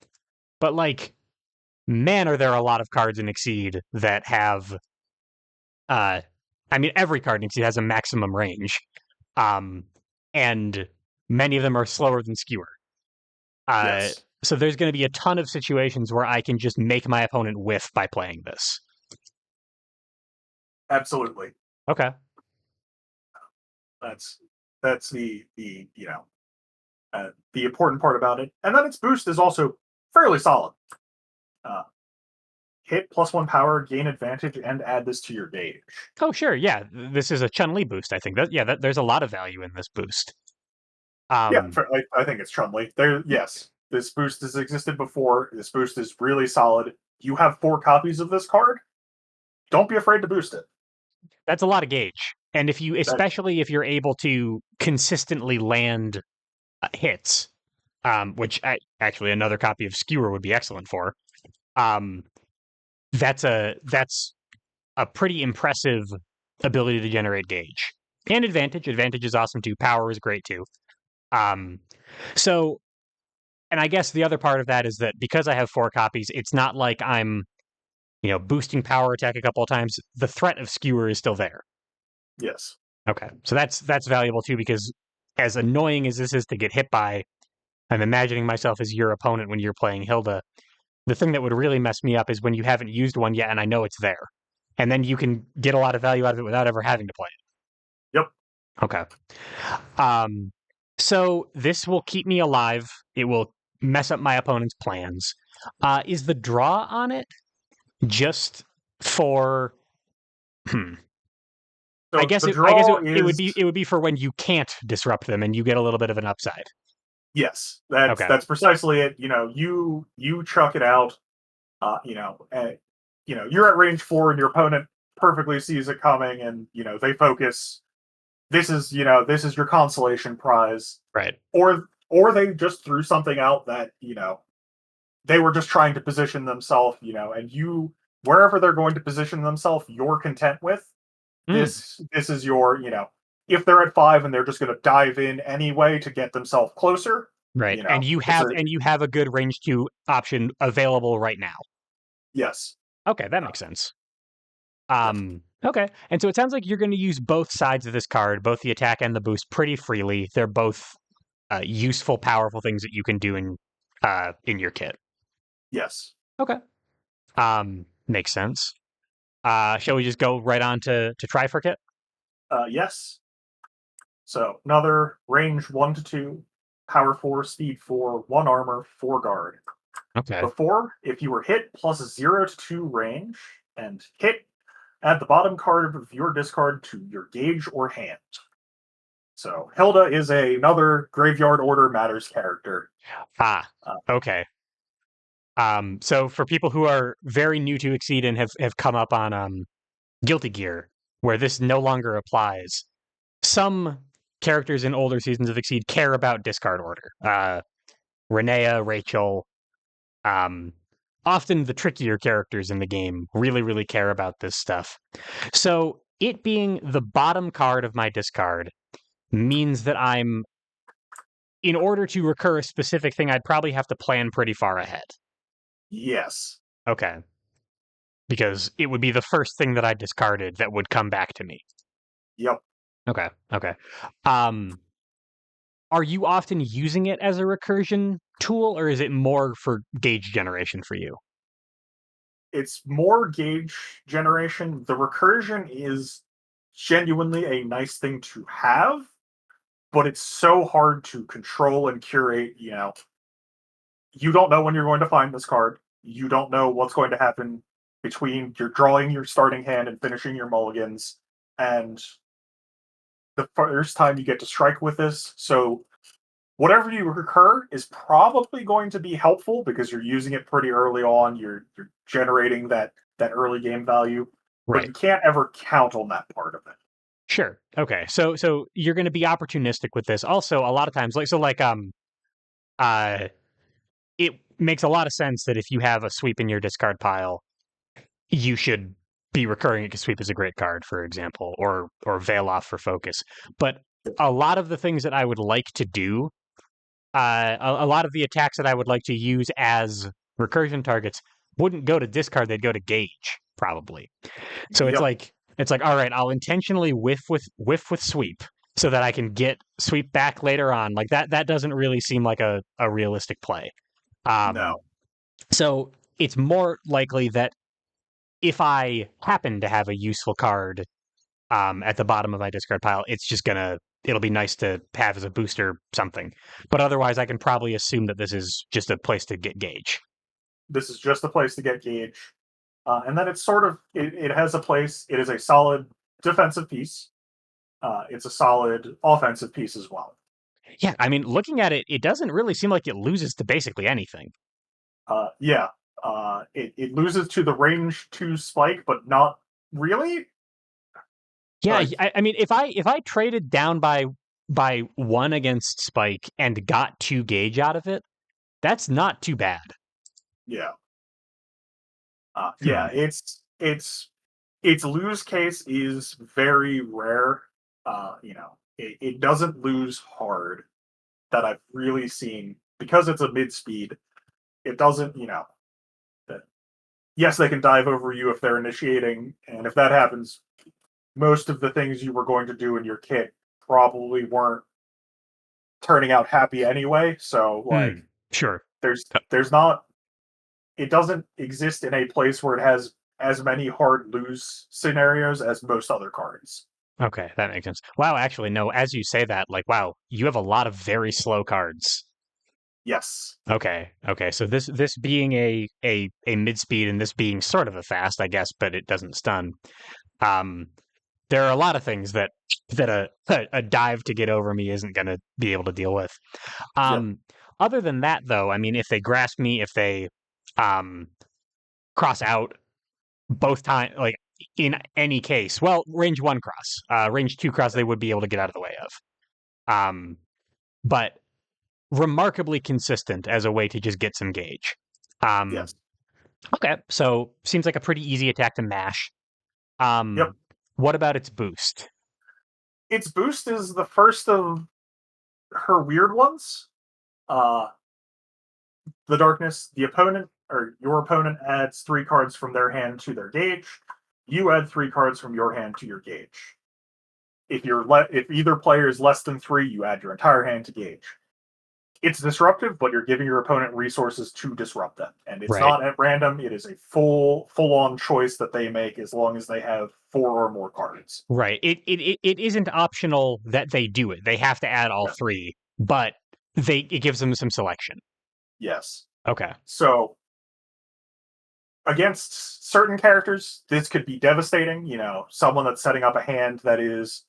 but like, man, are there a lot of cards in Exceed that have I mean, every card in Exceed has a maximum range. Um, and many of them are slower than Skewer. Uh, Yes. so there's going to be a ton of situations where I can just make my opponent whiff by playing this. Absolutely. Okay. That's the important part about it. And then its boost is also fairly solid. Uh, Hit +1 power, gain advantage, and add this to your gauge. Oh, sure. Yeah. This is a Chun Li boost, I think. There's a lot of value in this boost. Yeah, Um, I think it's Chun-Li. There, yes, this boost has existed before. This boost is really solid. You have 4 copies of this card. Don't be afraid to boost it. that's a lot of gauge. And if you, That especially if you're able to consistently land hits, which actually another copy of Skewer would be excellent for, um, that's a pretty impressive ability to generate gauge and advantage. Advantage is awesome too. Power is great too. Um, so, and I guess the other part of that is that because I have 4 copies, it's not like I'm boosting power attack a couple of times. The threat of Skewer is still there. yes, Okay, so that's valuable too because as annoying as this is to get hit by, I'm imagining myself as your opponent when you're playing Hilda. The thing that would really mess me up is when you haven't used one yet and I know it's there. And then you can get a lot of value out of it without ever having to play yep. it. Okay. Um, so this will keep me alive. It will mess up my opponent's plans. Is the draw on it just for I So guess the I guess draw is it would be for when you can't disrupt them and you get a little bit of an upside. yes. That's Okay. that's precisely it. You chuck it out. You're at range 4, and your opponent perfectly sees it coming, and they focus. This is your consolation prize, Right. or they just threw something out that they were just trying to position themselves, and wherever they're going to position themselves, you're content with. Mm, This is your, if they're at 5 and they're just going to dive in anyway to get themselves closer, right. And you it's have a a good range 2 option available right now. yes. Okay, that Uh, makes sense. yep. Okay. And so it sounds like you're going to use both sides of this card, both the attack and the boost, pretty freely. They're both useful, powerful things that you can do in your kit. Yes. Okay. Makes sense. Shall we just go right on to try for kit? Yes. So another range 1 to 2, power 4, speed 4, 1 armor, 4 guard. Okay. Before, if you were hit +0 to 2 range and hit, add the bottom card of your discard to your gauge or hand. So Hilda is another Graveyard Order Matters character. Ah, Uh, okay. So for people who are very new to Exceed and have come up on Guilty Gear, where this no longer applies, some characters in older seasons of Exceed care about discard order. Renea, Rachel, um, often the trickier characters in the game really, really care about this stuff. So it being the bottom card of my discard means that in order to recur a specific thing, I'd probably have to plan pretty far ahead. yes. Okay. Because it would be the first thing that I discarded that would come back to me. Yep. Okay. Okay. Um, are you often using it as a recursion tool, or is it more for gauge generation for you? It's more gauge generation. The recursion is genuinely a nice thing to have, but it's so hard to control and curate. You don't know when you're going to find this card. You don't know what's going to happen between you're drawing your starting hand and finishing your mulligans, and the first time you get to strike with this. So whatever you recur is probably going to be helpful because you're using it pretty early on. You're generating that early game value, but Right. you can't ever count on that part of it. Sure. Okay. So you're going to be opportunistic with this. Also, a lot of times, uh, it makes a lot of sense that if you have a sweep in your discard pile, you should be recurring it because sweep is a great card, for example, or veil off for focus. But a lot of the things that I would like to do, a lot of the attacks that I would like to use as recursion targets wouldn't go to discard; they'd go to gauge probably. So Yep. it's like all right, I'll intentionally whiff with sweep so that I can get sweep back later on. Like that doesn't really seem like a realistic play. Um, No. so it's more likely that if I happen to have a useful card at the bottom of my discard pile, it'll be nice to have as a booster something. But otherwise, I can probably assume that this is just a place to get gauge. This is just a place to get gauge. And then it's sort of it has a place. It is a solid defensive piece. It's a solid offensive piece as well. Yeah, I mean, looking at it, it doesn't really seem like it loses to basically anything. Yeah. It loses to the range 2 spike, but not really. Yeah, Like, I mean, if I traded down by one against Spike and got two gauge out of it, that's not too bad. yeah. Hmm. Yeah, its lose case is very rare. It doesn't lose hard that I've really seen because it's a mid speed. It doesn't, that yes, they can dive over you if they're initiating, and if that happens, most of the things you were going to do in your kit probably weren't turning out happy anyway. So like Sure. there's not it doesn't exist in a place where it has as many hard lose scenarios as most other cards. Okay, that makes sense. Wow, actually, no. As you say that, like, wow, you have a lot of very slow cards. Yes. Okay. So this being a mid speed and this being sort of a fast, I guess, but it doesn't stun. Um, there are a lot of things that a dive to get over me isn't going to be able to deal with. Yep. Um, other than that, though, I mean, if they grasp me, if they um cross out both time, like in any case, well, range one cross, range two cross, they would be able to get out of the way of. But remarkably consistent as a way to just get some gauge. Um, Yes. okay, so seems like a pretty easy attack to mash. Yep. What about its boost? Its boost is the first of her weird ones. Uh the darkness, the opponent or your opponent adds 3 cards from their hand to their gauge. You add 3 cards from your hand to your gauge. If either player is less than 3, you add your entire hand to gauge. It's disruptive, but you're giving your opponent resources to disrupt them. And it's Right, not at random. It is a full on choice that they make as long as they have 4 or more cards. right. It isn't optional that they do it. They have to add all Yeah. three, but it gives them some selection. Yes. Okay. So against certain characters, this could be devastating. Someone that's setting up a hand that is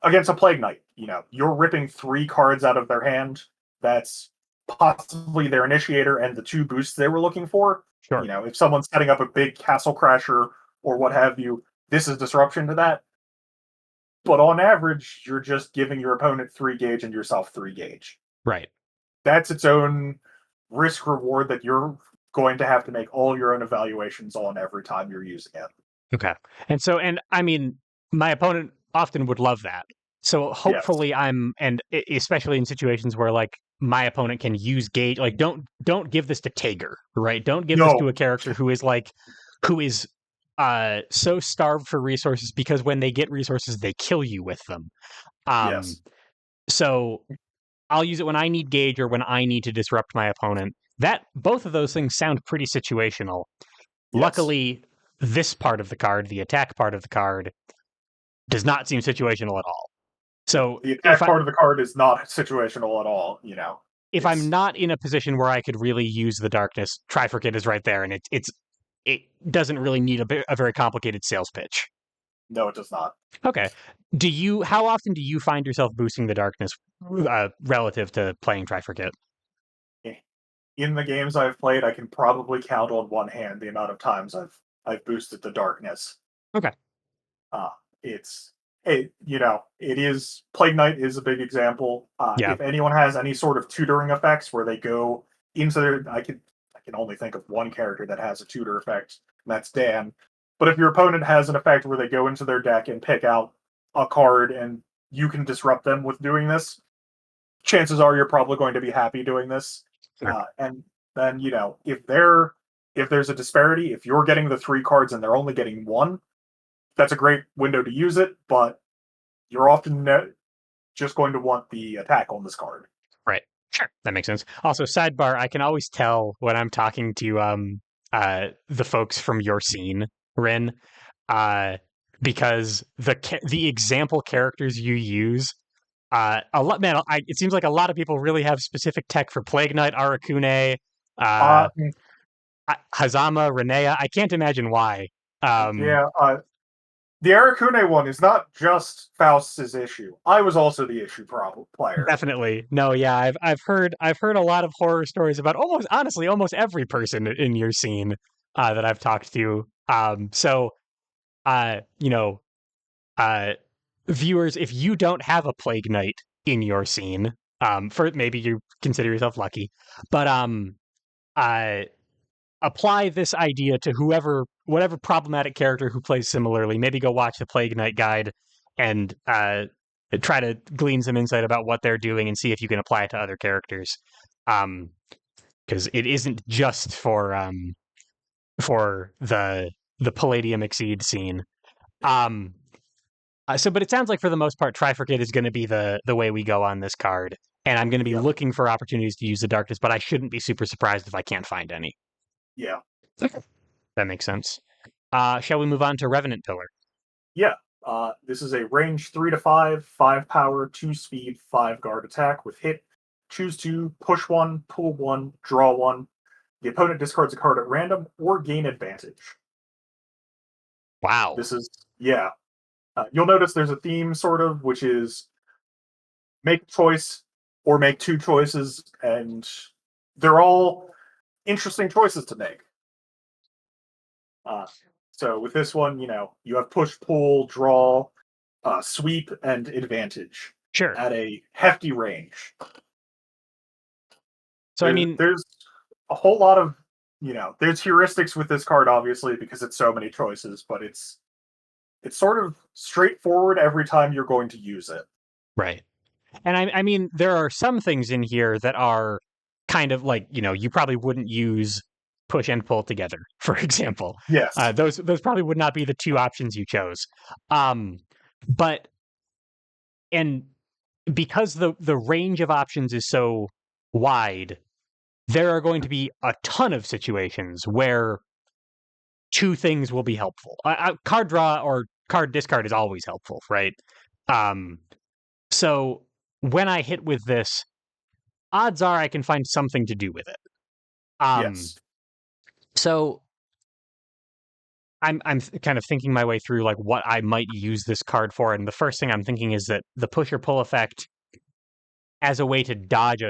against a Plague Knight, you're ripping 3 cards out of their hand. That's possibly their initiator and the 2 boosts they were looking for. Sure. If someone's setting up a big Castle Crasher or what have you, this is disruption to that. But on average, you're just giving your opponent 3 gauge and yourself 3 gauge. Right. That's its own risk reward that you're going to have to make all your own evaluations on every time you're using it. Okay. And I mean, my opponent often would love that. So Yes. hopefully especially in situations where like my opponent can use gauge, like don't give this to Tager, right? Don't give this to No. a character who is so starved for resources because when they get resources they kill you with them. Um Yes. so I'll use it when I need gauge or when I need to disrupt my opponent. That both of those things sound pretty situational. Yes. Luckily, this part of the card, the attack part of the card, does not seem situational at all. Yeah. So The attack part of the card is not situational at all. if I'm It's not in a position where I could really use the darkness, Try Forget is right there, and it doesn't really need a very complicated sales pitch. No, it does not. Okay. How often do you find yourself boosting the darkness relative to playing Try Forget? In the games I've played, I can probably count on one hand the amount of times I've boosted the darkness. Okay. Uh, it's it is Plague Knight is a big example. Yeah. If anyone has any sort of tutoring effects where they go into their, I can only think of one character that has a tutor effect, and that's Dan. But if your opponent has an effect where they go into their deck and pick out a card and you can disrupt them with doing this, chances are you're probably going to be happy doing this. Sure. And then if there's a disparity, if you're getting the 3 cards and they're only getting one, that's a great window to use it. But you're often just going to want the attack on this card. Right. Sure. That makes sense. Also, sidebar, I can always tell when I'm talking to the folks from your scene, Rin, uh because the example characters you use, a lot man, it seems like a lot of people really have specific tech for Plague Knight, Arakune, uh Uh, Hazama, Renea. I can't imagine why. Um yeah, the Arakune one is not just Faust's issue. I was also the issue problem player. Definitely. No, yeah, I've heard a lot of horror stories about almost every person in your scene that I've talked to. So uh, you know, uh viewers, if you don't have a Plague Knight in your scene, for maybe you consider yourself lucky, but uh apply this idea to whatever problematic character who plays similarly. Maybe go watch the Plague Knight guide and try to glean some insight about what they're doing and see if you can apply it to other characters. Because it isn't just for the Palladium Exceed scene. Um, but it sounds like for the most part, Trifurcate is going to be the way we go on this card, and I'm going to be Yep. looking for opportunities to use the darkness, but I shouldn't be super surprised if I can't find any. Yeah. That makes sense. Shall we move on to Revenant Pillar? Yeah. This is a range 3 to 5, 5 power, 2 speed, 5 guard attack with hit. Choose to push one, pull one, draw one. The opponent discards a card at random or gain advantage. Wow. This is yeah. You'll notice there's a theme sort of, which is make a choice or make 2 choices, and they're all interesting choices to make. Uh, so with this one, you have push, pull, draw, sweep, and advantage Sure. at a hefty range. So I mean, There's a whole lot of there's heuristics with this card, obviously, because it's so many choices, but it's sort of straightforward every time you're going to use it. right. And I mean, there are some things in here that are kind of like, you probably wouldn't use push and pull together, for example. Yes. Those probably would not be the two options you chose. Um, but and because the range of options is so wide, there are going to be a ton of situations where two things will be helpful. Card draw or card discard is always helpful, right? Um, so when I hit with this, odds are I can find something to do with it. Um, Yes. so I'm kind of thinking my way through like what I might use this card for, and the first thing I'm thinking is that the push or pull effect as a way to dodge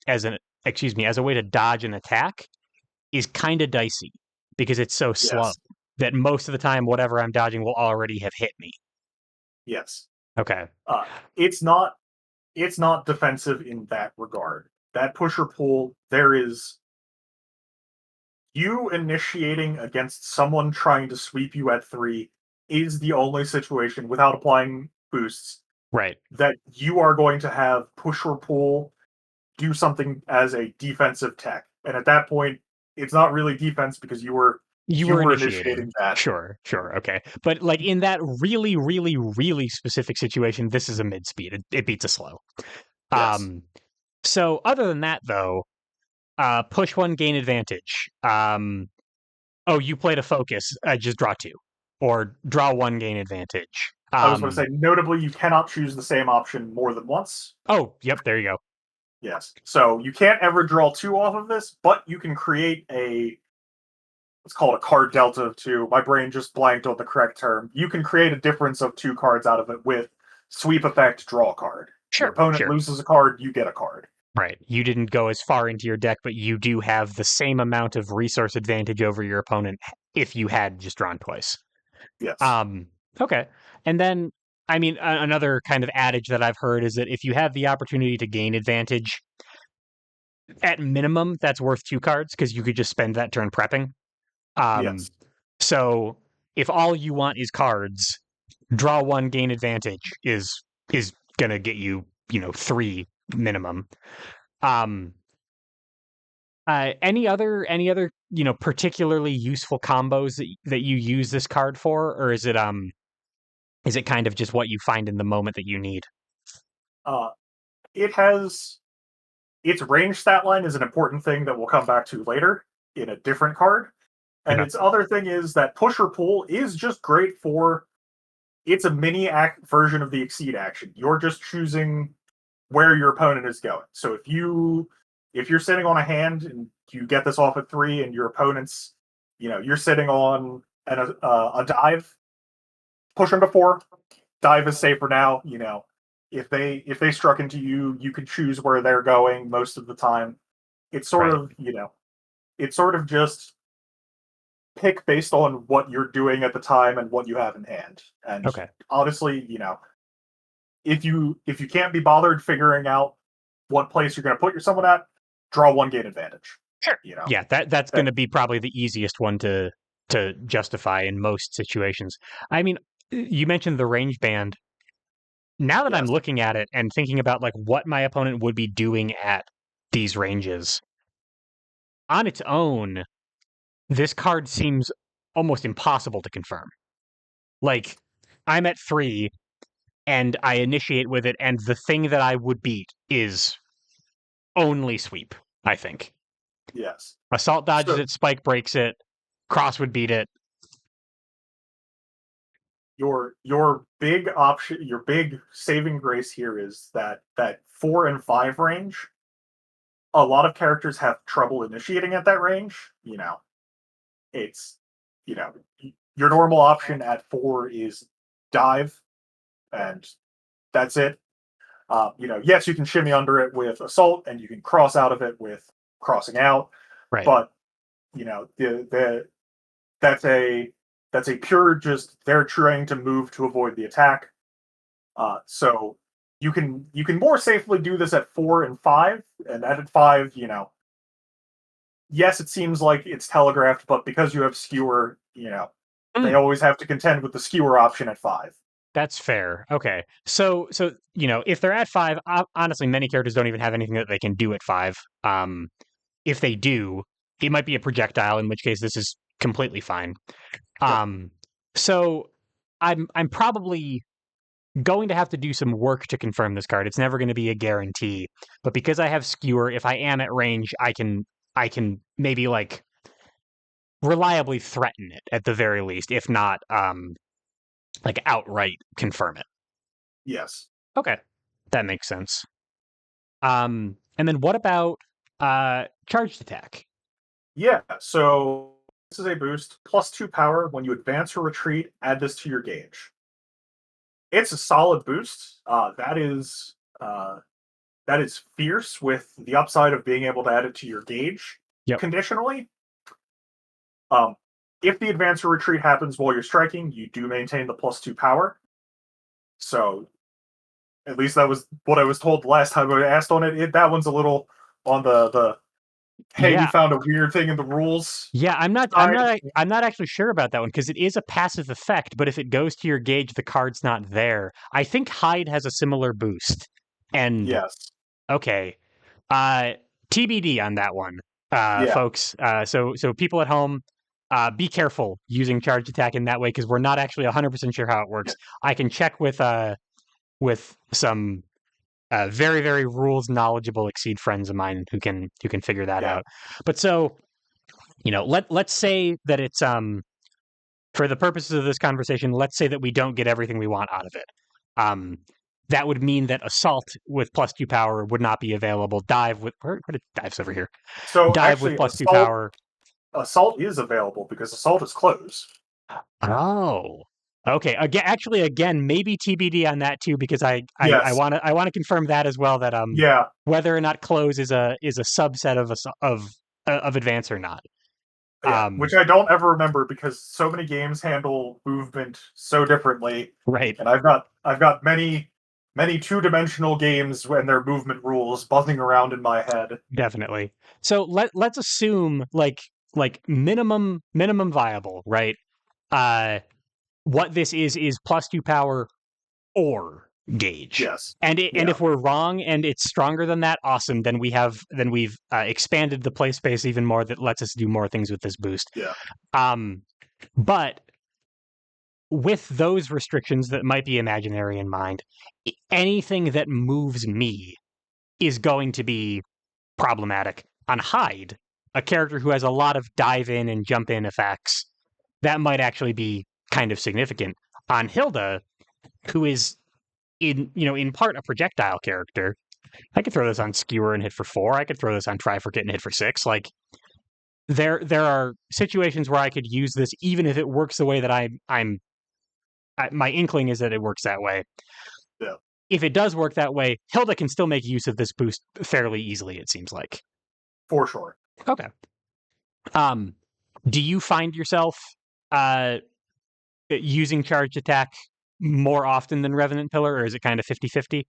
as an excuse me as a way to dodge an attack is kind of dicey because it's so slow Yes, that most of the time whatever I'm dodging will already have hit me. yes. Okay. Uh, it's not it's not defensive in that regard. That push or pull, there is you initiating against someone trying to sweep you at 3 is the only situation without applying boosts Right. that you are going to have push or pull do something as a defensive tech. And at that point, it's not really defense because You you were were initiating. initiating that. Sure, sure, okay. But like in that really, really, really specific situation, this is a mid speed. It beats a slow. Yes. Um, so other than that, though, push one, gain advantage. Oh, you played a focus. Just draw two, or draw one, gain advantage. I was going to say, notably, you cannot choose the same option more than once. Oh, yep, there you go. Yes. So you can't ever draw two off of this, but you can create a, let's call it a card delta of two. My brain just blanked on the correct term. You can create a difference of two cards out of it with sweep effect, draw a card. Your Sure, opponent sure. loses a card, you get a card. Right. You didn't go as far into your deck, but you do have the same amount of resource advantage over your opponent if you had just drawn twice. Yes. Um, okay. And then, I mean, another kind of adage that I've heard is that if you have the opportunity to gain advantage, at minimum, that's worth two cards because you could just spend that turn prepping. Um, Yes. so if all you want is cards, draw one, gain advantage is gonna get you, three minimum. Um, any other particularly useful combos that you use this card for, or is it kind of just what you find in the moment that you need? Uh, it has its range stat line is an important thing that we'll come back to later in a different card. And Okay. its other thing is that push or pull is just great for it's a mini act version of the exceed action. You're just choosing where your opponent is going. So if you're sitting on a hand and you get this off at 3 and your opponent's you're sitting on a dive, push them to 4. Dive is safer now. If they struck into you, you could choose where they're going most of the time. It's sort Right. of it's sort of just pick based on what you're doing at the time and what you have in hand. And Okay. honestly, if you can't be bothered figuring out what place you're going to put your someone at, draw one gain advantage. Sure. You know Yeah, that's going that to be probably the easiest one to justify in most situations. I mean, you mentioned the range band. Now that I'm yes, looking at it and thinking about like what my opponent would be doing at these ranges, on its own, this card seems almost impossible to confirm. Like, I'm at 3 and I initiate with it, and the thing that I would beat is only sweep, I think. yes. Assault dodges So it, spike breaks it, cross would beat it. your big option, your big saving grace here is that 4 and 5 range. A lot of characters have trouble initiating at that range. It's you know your normal option at 4 is dive, and that's it. Yes, you can shimmy under it with assault, and you can cross out of it with crossing out, Right. but the that's a that's a pure just they're trying to move to avoid the attack. So you can more safely do this at 4 and 5, and at 5, yes, it seems like it's telegraphed, but because you have skewer, they Mm, always have to contend with the skewer option at 5. that's fair. Okay. So if they're at 5, honestly, many characters don't even have anything that they can do at 5. If they do, it might be a projectile, in which case this is completely fine. Sure. Um, so I'm probably going to have to do some work to confirm this card. It's never going to be a guarantee, but because I have skewer, if I am at range, I can maybe like reliably threaten it at the very least, if not like outright confirm it. Yes. Okay, that makes sense. And then what about charged attack? Yeah. So is a boost, +2 power. When you advance or retreat, add this to your gauge. It's a solid boost. That is fierce with the upside of being able to add it to your gauge Yep. conditionally. If the advance or retreat happens while you're striking, you do maintain the +2 power. So at least that was what I was told the last time I asked on it. That one's a little on the hey, we Yeah. found a weird thing in the rules Yeah, side. I'm not actually sure about that one because it is a passive effect, but if it goes to your gauge, the card's not there. I think Hide has a similar boost. And Yes. okay. Uh TBD on that one. Yeah. Folks. So people at home, be careful using charge attack in that way because we're not actually 100% sure how it works. I can check with some very very rules knowledgeable Exceed friends of mine who can figure that Yeah. out. But so, let's say that it's for the purposes of this conversation, let's say that we don't get everything we want out of it. Um, that would mean that assault with +2 power would not be available. Dive with where did dive's over here? So Dive with actually, +2 power. assault is available because assault is close. Oh, okay. Again, maybe TBD on that too, because Yes. I want to confirm that as well. That Yeah. whether or not close is a subset of advance or not. Yeah. Which Um, I don't ever remember because so many games handle movement so differently, right. and I've got many two-dimensional games and their movement rules buzzing around in my head. Definitely. So let's assume like minimum viable, right? Uh what this is +2 power or gauge. Yes. And Yeah. if we're wrong and it's stronger than that, awesome. Then we've expanded the play space even more that lets us do more things with this boost. Yeah. Um but with those restrictions that might be imaginary in mind, anything that moves me is going to be problematic. On Hyde, a character who has a lot of dive in and jump in effects, that might actually be kind of significant. On Hilda, who is in part a projectile character, I could throw this on Skewer and hit for 4. I could throw this on Try for Kit and hit for 6. Like there are situations where I could use this even if it works the way that my inkling is that it works that way. Yeah. If it does work that way, Hilda can still make use of this boost fairly easily, it seems like. For sure. Okay. Um, do you find yourself uh, using charged attack more often than Revenant Pillar, or is it kind of 50-50?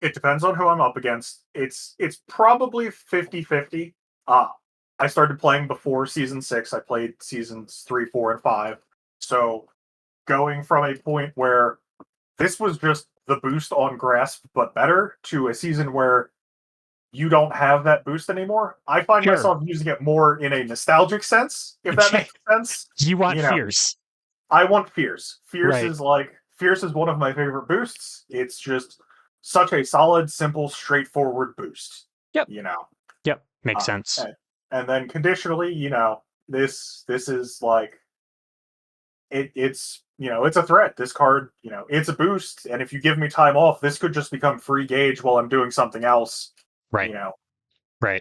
It depends on who I'm up against. It's probably 50-50. Uh I started playing before season 6. I played seasons 3, 4, and 5. So going from a point where this was just the boost on grasp but better to a season where you don't have that boost anymore, I find Sure. myself using it more in a nostalgic sense, if that makes sense. You want You know, fierce, I want Fierce. right? Fierce is one of my favorite boosts. It's just such a solid, simple, straightforward boost. Yep. You know, Yep. Makes uh, sense. and then conditionally, this is like it's it's a threat. This card, it's a boost, and if you give me time off, this could just become free gauge while I'm doing something else. Right. You know, Right.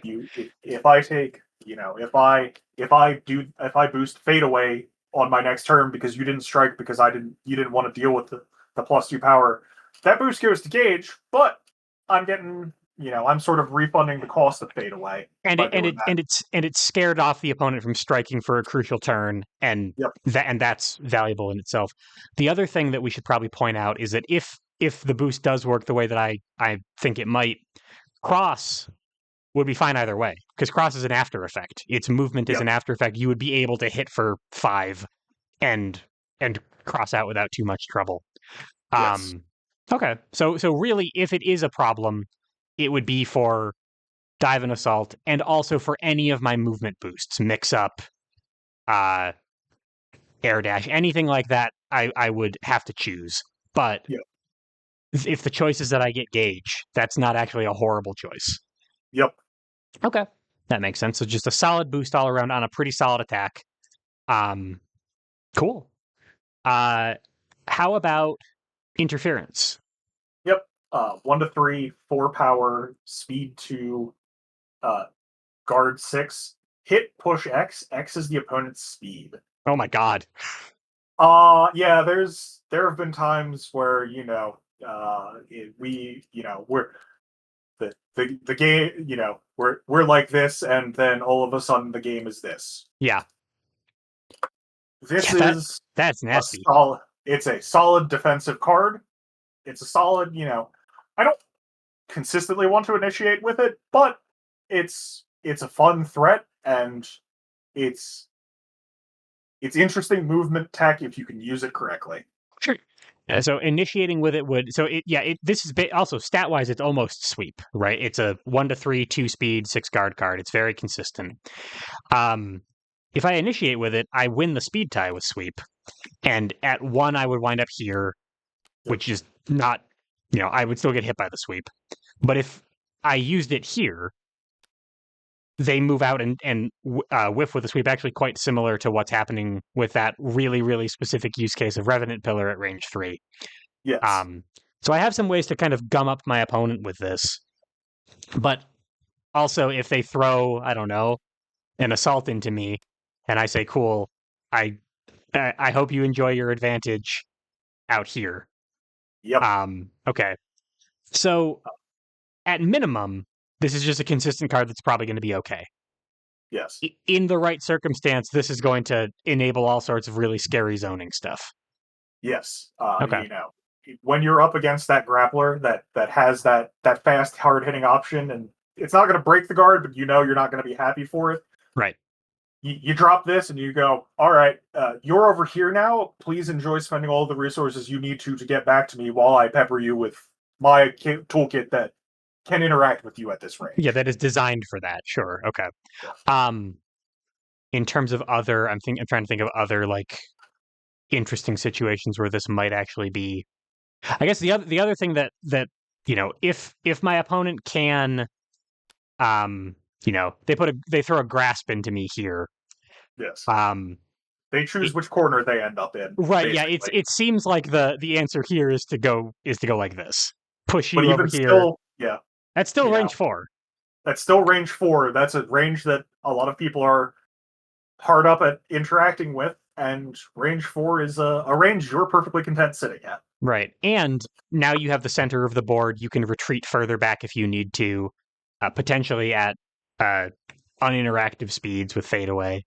if I take if I boost fade away on my next turn because you didn't strike because you didn't want to deal with the +2 power, that boost goes to gauge, but I'm getting I'm sort of refunding the cost of fade away And by it and doing it that. and it's and it scared off the opponent from striking for a crucial turn, and Yep. that's valuable in itself. The other thing that we should probably point out is that if the boost does work the way that I think it might, cross would be fine either way because cross is an after effect. Its movement is Yep. an after effect. You would be able to hit for 5 and cross out without too much trouble. Yes. Um, okay, so really, if it is a problem, it would be for dive and assault, and also for any of my movement boosts, mix up, uh, air dash, anything like that. I would have to choose, but Yep. if the choice is that I get gauge, that's not actually a horrible choice. Yep. Okay, that makes sense. So just a solid boost all around on a pretty solid attack. Um, cool. Uh, how about interference? Yep. 1 to 3, 4 power, speed 2, uh, guard 6. hit push X. X is the opponent's speed. Oh my god. Yeah. There have been times where we're the game. We're like this, and then all of a sudden the game is this. Yeah. This Yeah, is that's a nasty. solid. It's a solid defensive card. It's a solid. I don't consistently want to initiate with it, but it's a fun threat, and it's interesting movement tech if you can use it correctly. Sure. So initiating with it would this is also stat wise it's almost sweep, right? It's a 1 to 3 2 speed 6 guard card. It's very consistent. Um, if I initiate with it, I win the speed tie with sweep, and at 1 I would wind up here, which is not, I would still get hit by the sweep. But if I used it here, they move out and whiff with a sweep, actually quite similar to what's happening with that really, really specific use case of Revenant Pillar at range 3. Yes. So I have some ways to kind of gum up my opponent with this. But also, if they throw, I don't know, an assault into me, and I say, cool, I I hope you enjoy your advantage out here. Yep. Okay. So at minimum, this is just a consistent card that's probably going to be okay. Yes. In the right circumstance, this is going to enable all sorts of really scary zoning stuff. Yes. Okay. When you're up against that grappler that has that fast, hard hitting option, and it's not going to break the guard, but you're not going to be happy for it. Right. You drop this and you go, all right, you're over here now. Please enjoy spending all the resources you need to get back to me while I pepper you with my toolkit that can interact with you at this range. Yeah, that is designed for that. Sure. Okay. Yes. In terms of other, I'm trying to think of other like interesting situations where this might actually be. I guess the other thing that if my opponent can, they throw a grasp into me here. Yes. Um, They choose it, which corner they end up in. right. Yeah. Basically. It seems like the answer here is to go like this, push But you over even here. still, yeah, That's still range 4. that's still range 4. That's a range that a lot of people are hard up at interacting with, and range 4 is a range you're perfectly content sitting at. Right. And now you have the center of the board. You can retreat further back if you need to, potentially at uh, uninteractive speeds with fadeaway.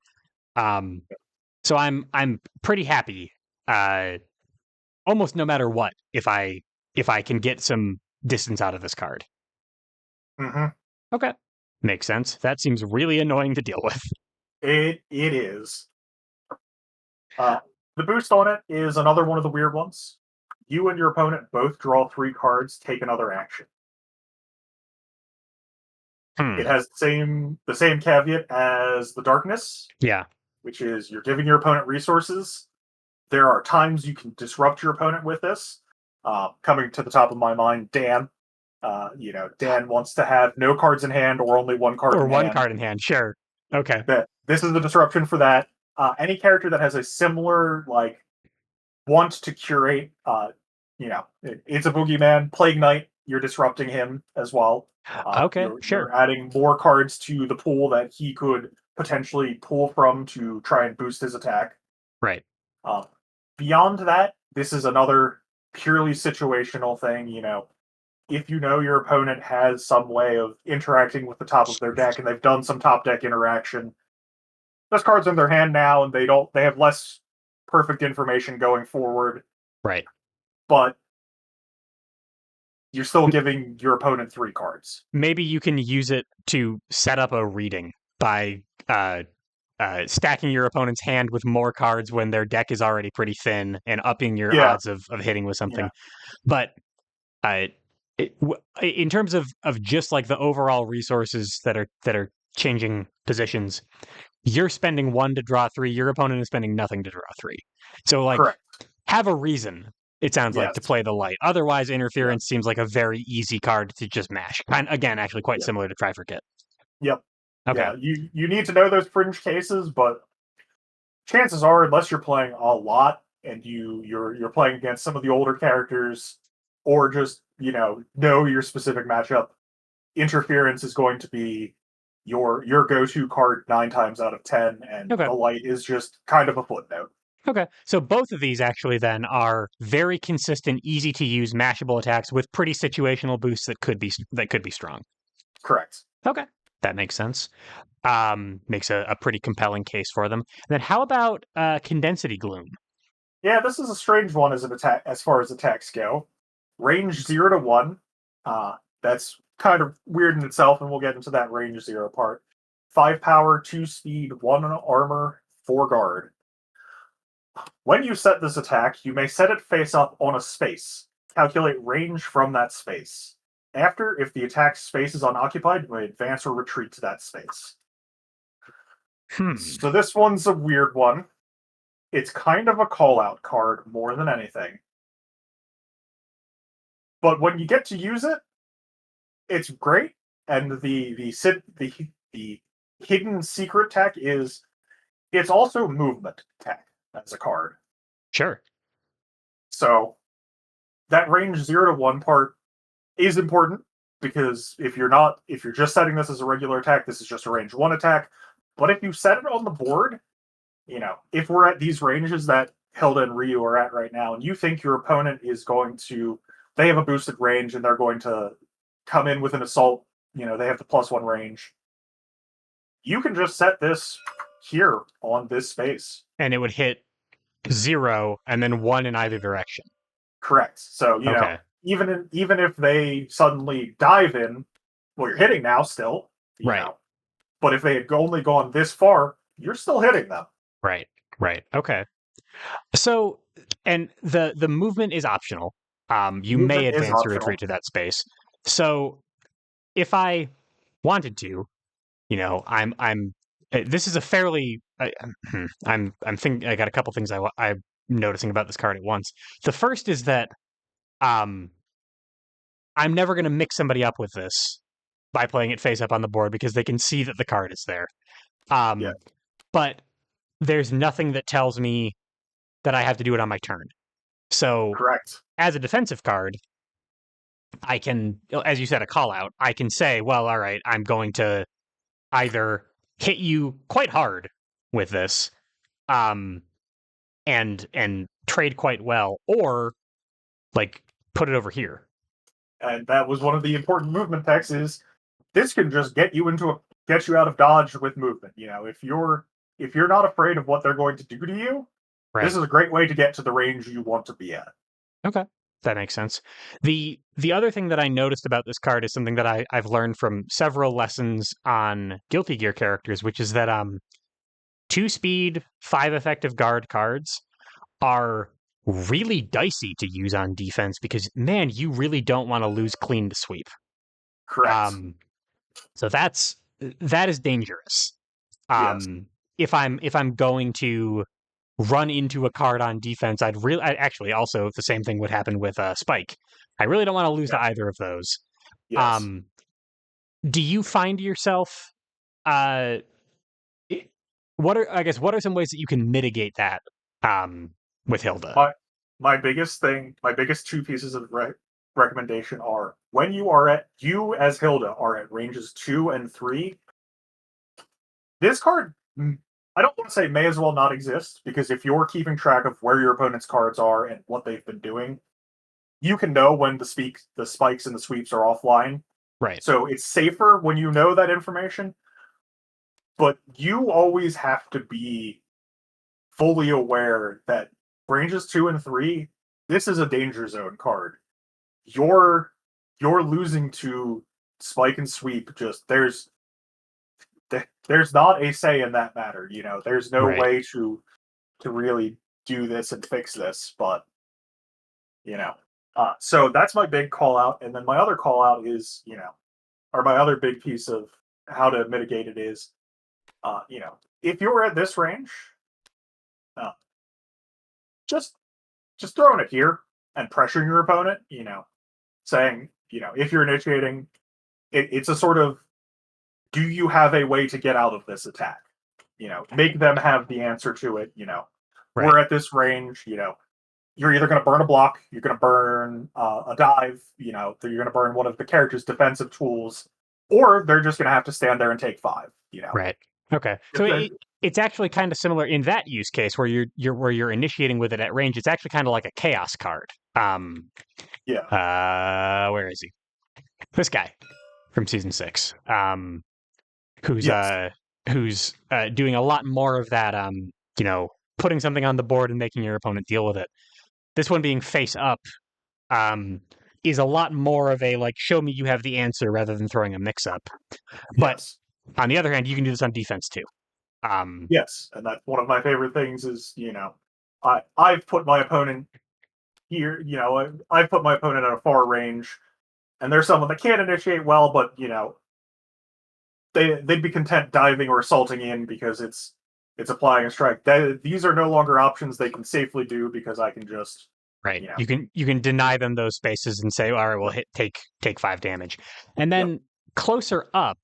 So I'm pretty happy, uh, almost no matter what, if I can get some distance out of this card. Mm-hmm. Okay, makes sense. That seems really annoying to deal with. It is. The boost on it is another one of the weird ones. You and your opponent both draw 3 cards, take another action. It has the same caveat as the darkness. Yeah. Which is you're giving your opponent resources. There are times you can disrupt your opponent with this. Coming to the top of my mind, Dan. Dan wants to have no cards in hand or only 1 card Or in one hand. card in hand. Sure. Okay. This is the disruption for that. Any character that has a similar want to curate, it's a boogeyman, Plague Knight. You're disrupting him as well. Okay. Sure. You're adding more cards to the pool that he could potentially pull from to try and boost his attack. Right. Beyond that, this is another purely situational thing. If your opponent has some way of interacting with the top of their deck and they've done some top deck interaction, those cards in their hand now, and they have less perfect information going forward. Right. But you're still giving your opponent 3 cards. Maybe you can use it to set up a reading by stacking your opponent's hand with more cards when their deck is already pretty thin and upping your odds of hitting with something. Yeah. But in terms of just like the overall resources that are changing positions, you're spending 1 to draw 3. Your opponent is spending nothing to draw 3. So Correct. have a reason. It sounds like to play the light. Otherwise, interference seems like a very easy card to just mash. Again, actually quite similar to Try Forget. Yep. Okay. Yeah, you need to know those fringe cases, but chances are, unless you're playing a lot and you're playing against some of the older characters, or just know your specific matchup, interference is going to be your go-to card 9 times out of 10, and Okay. the light is just kind of a footnote. Okay. So both of these actually then are very consistent, easy to use, mashable attacks with pretty situational boosts that could be strong. Correct. Okay. That makes sense. Makes a pretty compelling case for them. And then how about Condensity Gloom? Yeah, this is a strange one as an attack as far as attacks go. Range 0 to 1. That's kind of weird in itself, and we'll get into that range 0 part. 5 power, 2 speed, 1 armor, 4 guard. When you set this attack, you may set it face up on a space. Calculate range from that space. After, if the attack space is unoccupied, you may advance or retreat to that space. Hmm. So this one's a weird one. It's kind of a call out card more than anything. But when you get to use it, it's great. And the hidden secret tech is it's also movement tech as a card. Sure. So that range 0 to 1 part is important because if you're just setting this as a regular attack, this is just a range 1 attack. But if you set it on the board, if we're at these ranges that Hilda and Ryu are at right now, and you think your opponent is going to, they have a boosted range and they're going to come in with an assault, they have the +1 range, you can just set this here on this space. And it would hit 0 and then 1 in either direction. Correct. So, Okay. even if they suddenly dive in, well, you're hitting now still, Right. But if they had only gone this far, you're still hitting them. Right. Right. Okay. So, and the movement is optional. You may Movement is advance or retreat optional. to that space. So, if I wanted to, I'm. This is a fairly. I'm thinking. I got a couple things I'm noticing about this card at once. The first is that um, I'm never going to mix somebody up with this by playing it face up on the board because they can see that the card is there. Yeah, But there's nothing that tells me that I have to do it on my turn. So correct. as a defensive card, I can, as you said, a call out. I can say, well, all right, I'm going to either hit you quite hard with this, um, and trade quite well, or like put it over here. And that was one of the important movement techs is this can just get you get you out of dodge with movement. If you're not afraid of what they're going to do to you, this Right. is a great way to get to the range you want to be at. Okay. That makes sense. The other thing that I noticed about this card is something that I've learned from several lessons on Guilty Gear characters, which is that 2 speed, 5 effective guard cards are really dicey to use on defense because man, you really don't want to lose clean to sweep. Correct. Um, so that is dangerous. Yes. Um, if I'm going to run into a card on defense, actually also the same thing would happen with Spike. I really don't want to lose Yeah. to either of those. Yes. Um, do you find yourself uh, what are some ways that you can mitigate that with Hilda? My biggest two pieces of recommendation are when you as Hilda are at ranges 2 and 3. This card, I don't want to say may as well not exist because if you're keeping track of where your opponent's cards are and what they've been doing, you can know when the spikes and the sweeps are offline. Right. So it's safer when you know that information, but you always have to be fully aware that ranges 2 and 3, this is a danger zone card. You're losing to spike and sweep. Just there's not a say in that matter. There's no Right. way to really do this and fix this. But you know, so that's my big call out. And then my other call out is or my other big piece of how to mitigate it is, if you're at this range, uh, just throwing it here and pressuring your opponent. Saying if you're initiating, it's a sort of, do you have a way to get out of this attack? Make them have the answer to it. Right. We're at this range. You're either going to burn a block, you're going to burn a dive. You're going to burn one of the character's defensive tools. or they're just going to have to stand there and take 5. Right. Okay. So it's actually kind of similar in that use case where you're initiating with it at range. It's actually kind of like a chaos card. Yeah. Where is he? This guy from season 6. Who's Yes. uh who's doing a lot more of that. You know, putting something on the board and making your opponent deal with it. This one being face up. Um, is a lot more of a like show me you have the answer rather than throwing a mix up. But Yes. on the other hand, you can do this on defense too. Um, Yes. And that's one of my favorite things is, I've put my opponent here, I've put my opponent at a far range, and there's someone that can't initiate well, but they'd be content diving or assaulting in because it's applying a strike. These are no longer options they can safely do because I can just, right. you know, You can deny them those spaces and say, all right, well, yep, hit take 5 damage, and yep, then closer up.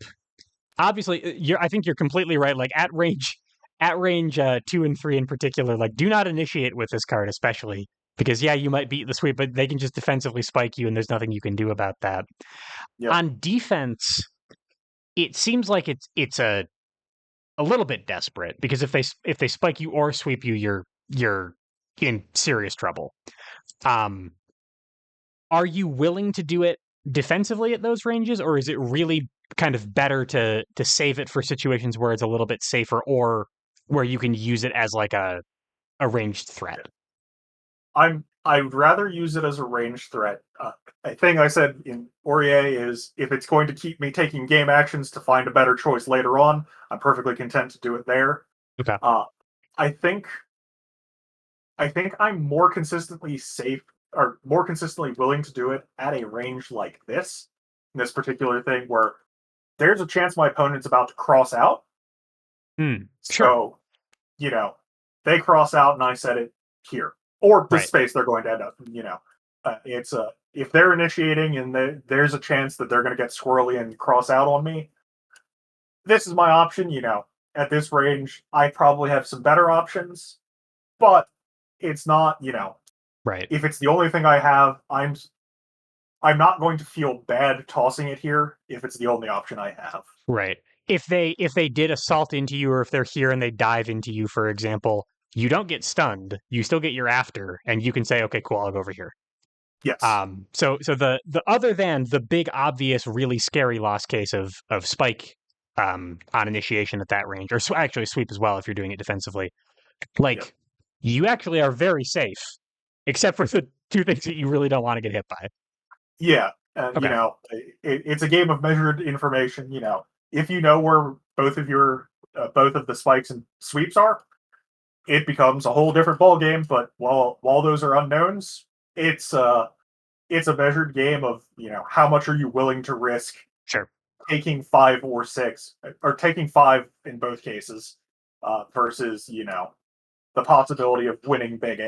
Obviously, I think you're completely right. Like at range 2 and 3 in particular, like do not initiate with this card, especially because yeah, you might beat the sweep, but they can just defensively spike you, and there's nothing you can do about that. yep, On defense, it seems like it's a little bit desperate because if they spike you or sweep you, you're in serious trouble. Um, are you willing to do it defensively at those ranges, or is it really kind of better to save it for situations where it's a little bit safer or where you can use it as like a ranged threat? I would rather use it as a ranged threat. A thing I said in Aurier is if it's going to keep me taking game actions to find a better choice later on, I'm perfectly content to do it there. Okay. Uh, I think I think I'm more consistently safe or more consistently willing to do it at a range like this particular thing where there's a chance my opponent's about to cross out. Sure. So, you know, they cross out and I set it here. Or the Right. space they're going to end up, it's a if they're initiating and there's a chance that they're going to get squirrely and cross out on me, this is my option. At this range, I probably have some better options, but it's not. Right. If it's the only thing I have, I'm not going to feel bad tossing it here if it's the only option I have. Right. If they did assault into you, or if they're here and they dive into you, for example, you don't get stunned. You still get your after, and you can say, okay, cool, I'll go over here. Yes. So the other than the big obvious really scary loss case of spike on initiation at that range, or actually sweep as well if you're doing it defensively, Yep. like you actually are very safe, except for the two things that you really don't want to get hit by. Yeah, and Okay, it's a game of measured information. If you know where both of the spikes and sweeps are, it becomes a whole different ball game. But while those are unknowns, it's it's a measured game of how much are you willing to risk sure. taking 5 or 6, or taking 5 in both cases, versus the possibility of winning big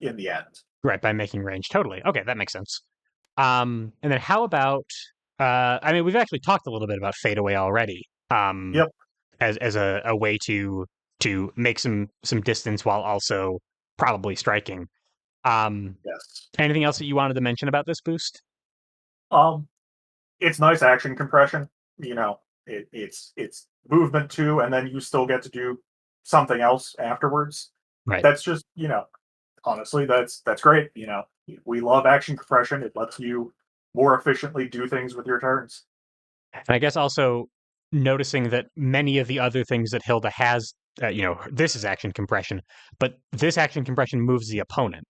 in the end. Right, by making range. Totally. Okay, that makes sense. And then how about I mean, we've actually talked a little bit about fadeaway already. Yep. As a way to make some distance while also probably striking. Um, Yes. anything else that you wanted to mention about this boost? Um, it's nice action compression. It's movement too, and then you still get to do something else afterwards. Right. That's just honestly, that's great. We love action compression. It lets you more efficiently do things with your turns. And I guess also noticing that many of the other things that Hilda has, this is action compression, but this action compression moves the opponent.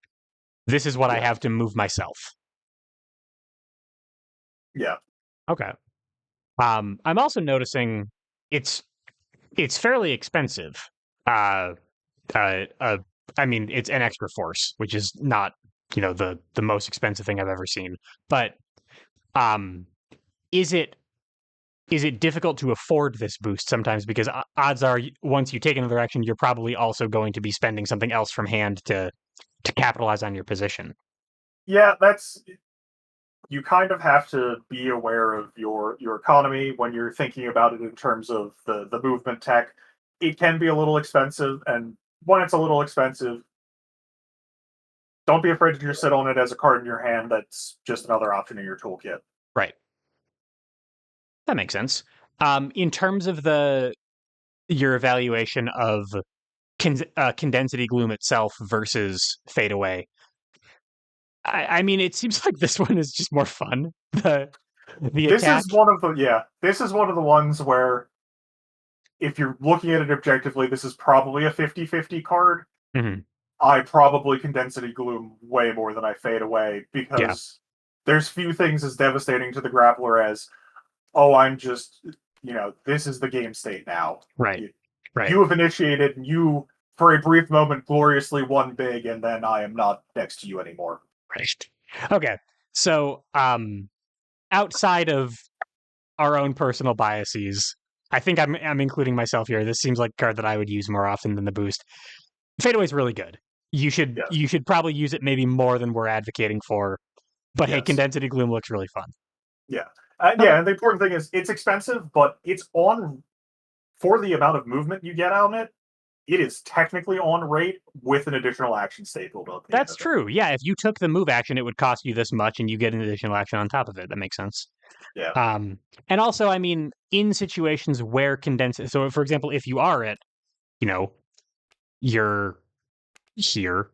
This is what I Yeah, have to move myself. yeah, Okay. I'm also noticing it's it's fairly expensive. Uh, uh, uh, I mean, it's an extra force, which is not the most expensive thing I've ever seen. But um, is it difficult to afford this boost sometimes because odds are once you take another action, you're probably also going to be spending something else from hand to capitalize on your position. yeah. That's You kind of have to be aware of your economy when you're thinking about it in terms of the movement tech. It can be a little expensive, and when it's a little expensive, don't be afraid to just sit on it as a card in your hand. That's just another option in your toolkit. Right. That makes sense. In terms of your evaluation of condensity gloom itself versus fade away, I mean, it seems like this one is just more fun. The This attack. is one of the yeah. This is one of the ones where if you're looking at it objectively, this is probably a 50-50 card. Mhm. I probably Condensity Gloom way more than I Fade Away Yeah, because there's few things as devastating to the grappler as, oh, I'm just, this is the game state now. right, You, right, you have initiated, and you, for a brief moment, gloriously won big, and then I am not next to you anymore. right. Okay, so outside of our own personal biases, I think I'm including myself here. This seems like a card that I would use more often than the boost. Fadeaway is really good. Yes. You should probably use it maybe more than we're advocating for. But hey, Yes. Condensity Gloom looks really fun. Yeah. Okay. Yeah, and the important thing is it's expensive, but it's on for the amount of movement you get out of it. It is technically on rate with an additional action stapled at the end That's of it. true. Yeah, if you took the move action, it would cost you this much, and you get an additional action on top of it. That makes sense. Yeah. Um, and also, I mean, in situations where condensed, so for example, if you are at, you know, you're here,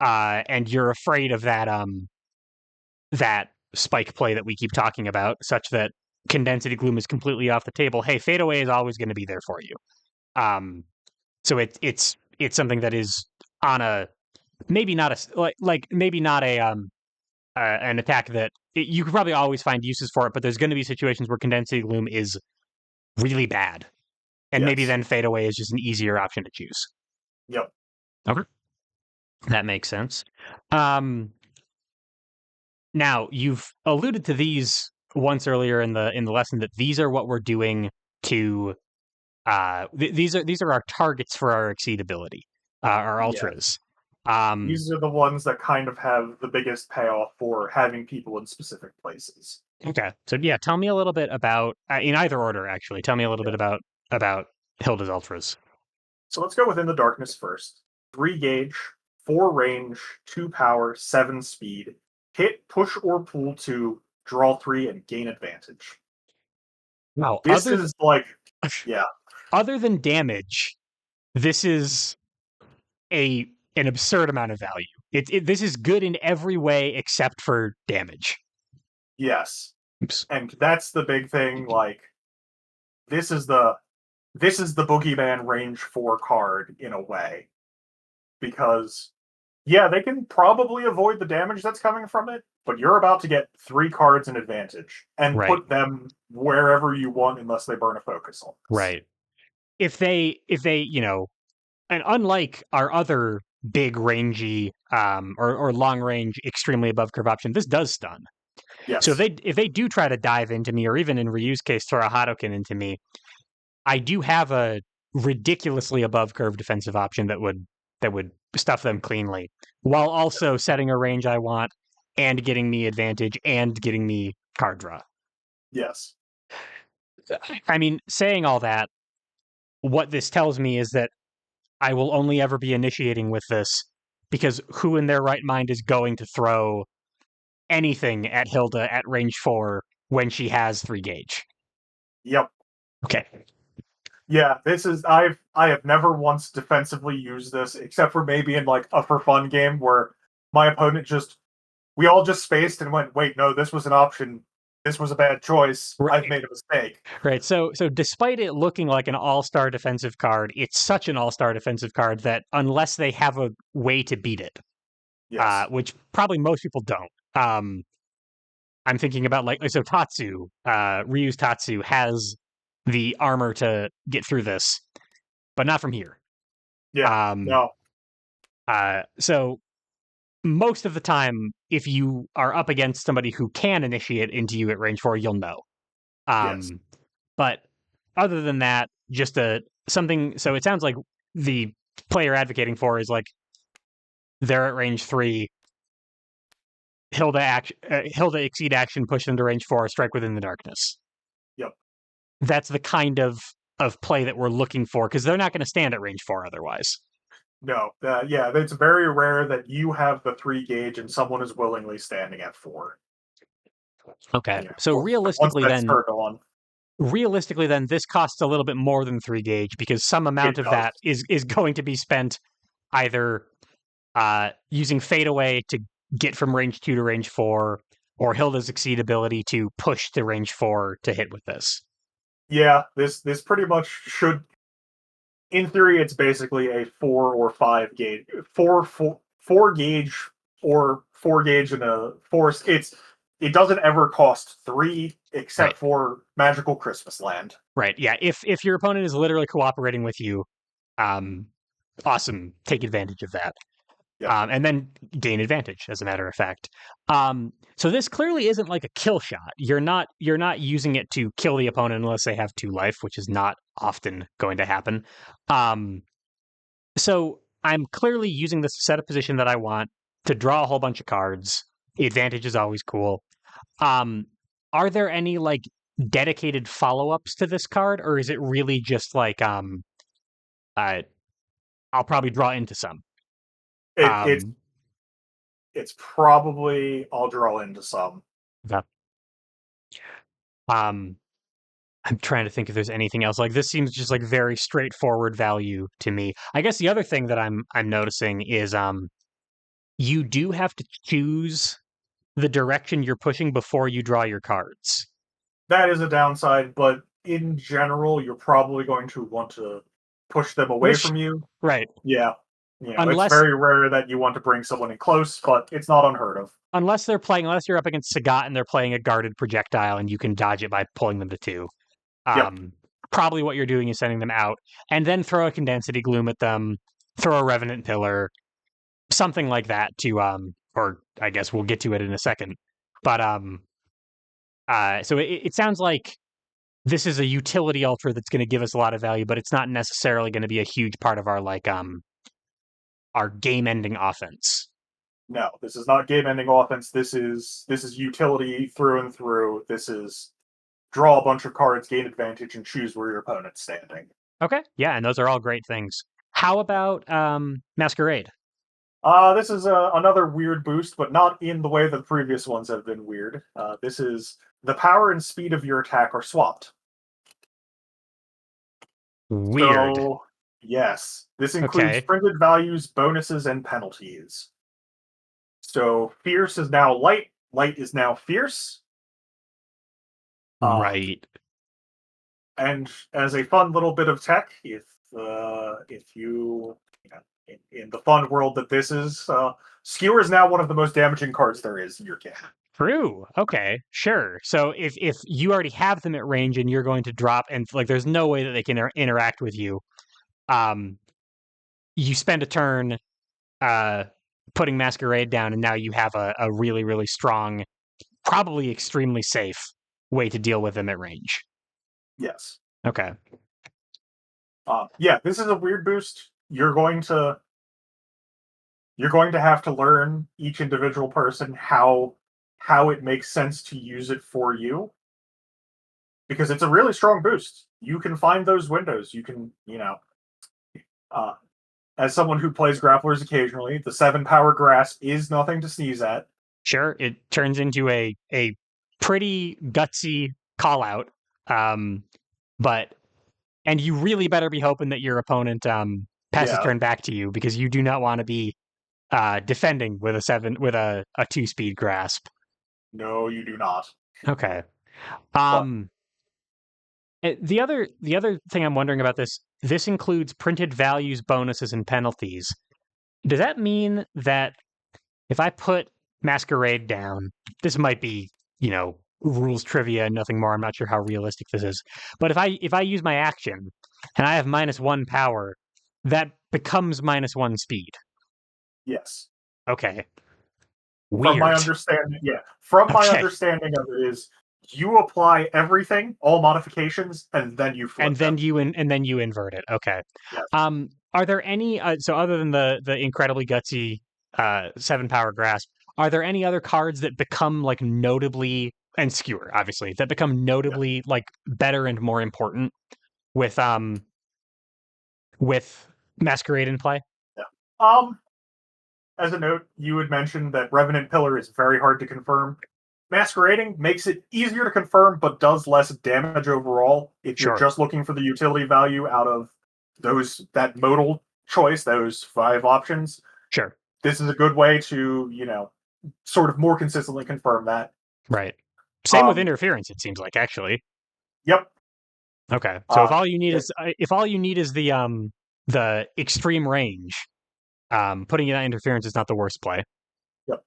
and you're afraid of that spike play that we keep talking about, such that condensity gloom is completely off the table. Hey, fade away is always going to be there for you. Um, so it's something that is on a maybe not a maybe not a an attack that you could probably always find uses for it, but there's going to be situations where condensity gloom is really bad, and maybe Yes. then fade away is just an easier option to choose. Yep. Okay, that makes sense. Um, Now, you've alluded to these once earlier in the lesson that these are what we're doing to these are our targets for our exceed ability, our Yes. ultras. Um, These are the ones that kind of have the biggest payoff for having people in specific places. okay, so yeah, tell me a little bit about in either order actually. Tell me a little bit Yeah. about Hilda's ultras. So let's go within the darkness first. 3 gauge, 4 range, 2 power, 7 speed. Hit, push, or pull 2, draw 3, and gain advantage. Wow, This is like, yeah, other than damage, this is a an absurd amount of value. This is good in every way except for damage. yes. Oops. And that's the big thing. Like, this is the this is the boogeyman range 4 card in a way. Because yeah, they can probably avoid the damage that's coming from it, but you're about to get 3 cards in advantage and Right, put them wherever you want unless they burn a focus on this. right. If they and unlike our other big rangy or long range extremely above curve option, this does stun. So Yes. if they do try to dive into me, or even in Ryu's case throw a Hadoken into me, I do have a ridiculously above curve defensive option that would stuff them cleanly, while also setting a range I want and getting me advantage and getting me card draw. Yes. I mean, saying all that, what this tells me is that I will only ever be initiating with this because who in their right mind is going to throw anything at Hilda at range 4 when she has 3 gauge? Yep. Okay. Yeah, this is I have never once defensively used this except for maybe in like a for fun game where my opponent just we all just spaced and went, "Wait, no, this was an option. This was a bad choice. I've Right. made a mistake." Right. So despite it looking like an all-star defensive card, it's such an all-star defensive card that unless they have a way to beat it, Yes. which probably most people don't. I'm thinking about so Tatsu, Ryu's Tatsu has the armor to get through this, but not from here. Yeah. Um, No. so most of the time, if you are up against somebody who can initiate into you at range 4, you'll know. Yes. Um, but other than that, just a something. So it sounds like the player advocating for is like they're at range 3. Hilda exceed action, push them to range 4, strike within the darkness. Yep. That's the kind of play that we're looking for because they're not going to stand at range 4 otherwise. No. Yeah, it's very rare that you have the 3 gauge and someone is willingly standing at 4. Okay, Yeah. so Once realistically, that's then turned on. realistically, then this costs a little bit more than 3 gauge because some amount It of that does. is going to be spent either using fade away to get from range 2 to range 4, or Hilda's exceed ability to push to range 4 to hit with this. Yeah, this pretty much should, in theory, it's basically a 4 or 5 gauge, four gauge or 4 gauge and a force. It doesn't ever cost three Right. except for Magical Christmas Land. Right. Yeah. If your opponent is literally cooperating with you, um, awesome. Take advantage of that. Yep. And then gain advantage, as a matter of fact. So this clearly isn't like a kill shot. You're not using it to kill the opponent unless they have 2 life, which is not often going to happen. Um, so I'm clearly using this to set a position that I want to draw a whole bunch of cards. The advantage is always cool. Um, are there any like dedicated follow-ups to this card, or is it really just like uh, I'll probably draw into some? It, it's Um, it's probably I'll draw into some. the, um, I'm trying to think if there's anything else. Like this seems just like very straightforward value to me. I guess the other thing that I'm noticing is you do have to choose the direction you're pushing before you draw your cards. That is a downside, but in general, you're probably going to want to push them away Which from you. right. Yeah. It's Unless very rare that you want to bring someone in close, but it's not unheard of. unless you're up against Sagat and they're playing a guarded projectile and you can dodge it by pulling them to 2. Yep. Um, Probably what you're doing is sending them out and then throw a condensity gloom at them, throw a revenant pillar, something like that to or I guess we'll get to it in a second. But so it sounds like this is a utility ultra that's going to give us a lot of value, but it's not necessarily going to be a huge part of our like our game ending offense. No, this is not game-ending offense. This is utility through and through. This is draw a bunch of cards, gain advantage, and choose where your opponent's standing. Okay, yeah, and those are all great things. How about Masquerade? This is another weird boost, but not in the way that the previous ones have been weird. This is the power and speed of your attack are swapped. Weird. So, yes, this includes Okay, printed values, bonuses, and penalties. So, fierce is now light, light is now fierce. Um, right. and as a fun little bit of tech, if you know, in the fun world that this is, Skewer is now one of the most damaging cards there is in your game. True. Okay, sure. So if you already have them at range and you're going to drop and like there's no way that they can interact with you, um, you spend a turn uh putting Masquerade down, and now you have a really really strong, probably extremely safe way to deal with them at range. Yes. Okay. Yeah, this is a weird boost. You're going to have to learn each individual person how it makes sense to use it for you because it's a really strong boost. You can find those windows. You can, uh, as someone who plays grapplers occasionally, the 7 power grasp is nothing to sneeze at. Sure, it turns into a pretty gutsy call out. Um, but and you really better be hoping that your opponent passes Yeah, turn back to you because you do not want to be defending with a 2 speed grasp. no, you do not. Okay. But Um, the other thing I'm wondering about this includes printed values, bonuses, and penalties. Does that mean that if I put Masquerade down, this might be, rules trivia and nothing more. I'm not sure how realistic this is. But if I use my action and I have -1 power, that becomes -1 speed. yes, Okay. from my Weird. understanding, yeah, from my Okay. understanding of it is you apply everything, all modifications, and then you And flip then them. you invert it. Okay. Yes. Are there any so other than the incredibly gutsy 7 power grasp, are there any other cards that become like notably and skewer, obviously, that become Yeah. notably like better and more important with with Masquerade in play? Yeah. As a note, you had mentioned that Revenant Pillar is very hard to confirm. Masquerading makes it easier to confirm, but does less damage overall. If you're Sure, just looking for the utility value out of that modal choice, those 5 options, sure, this is a good way to, sort of more consistently confirm that. right. Same with Um, interference. It seems like actually. yep. Okay, so Uh, yeah, if all you need is the extreme range, putting in that interference is not the worst play. yep.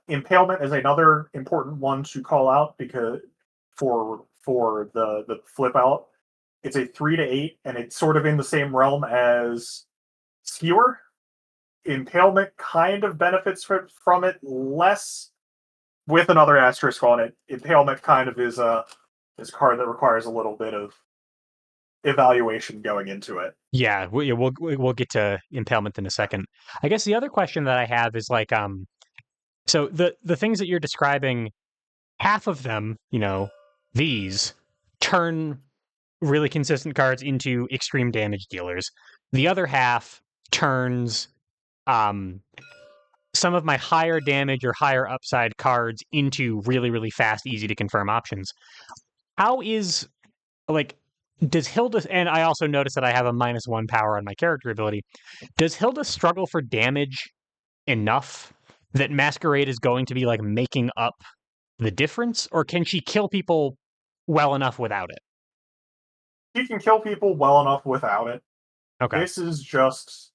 Impalement is another important one to call out because for the flip out, it's a 3 to 8, and it's sort of in the same realm as skewer. Impalement kind of benefits from it less, with another asterisk on it. Impalement kind of is a card that requires a little bit of evaluation going into it. Yeah, we'll get to impalement in a second. I guess the other question that I have is like, so the things that you're describing, half of them, these turn really consistent cards into extreme damage dealers. The other half turns um some of my higher damage or higher upside cards into really, really fast, easy to confirm options. How is like does Hilda, and I also notice that I have a -1 power on my character ability. Does Hilda struggle for damage enough that Masquerade is going to be like making up the difference, or can she kill people well enough without it? He can kill people well enough without it. Okay. This is just,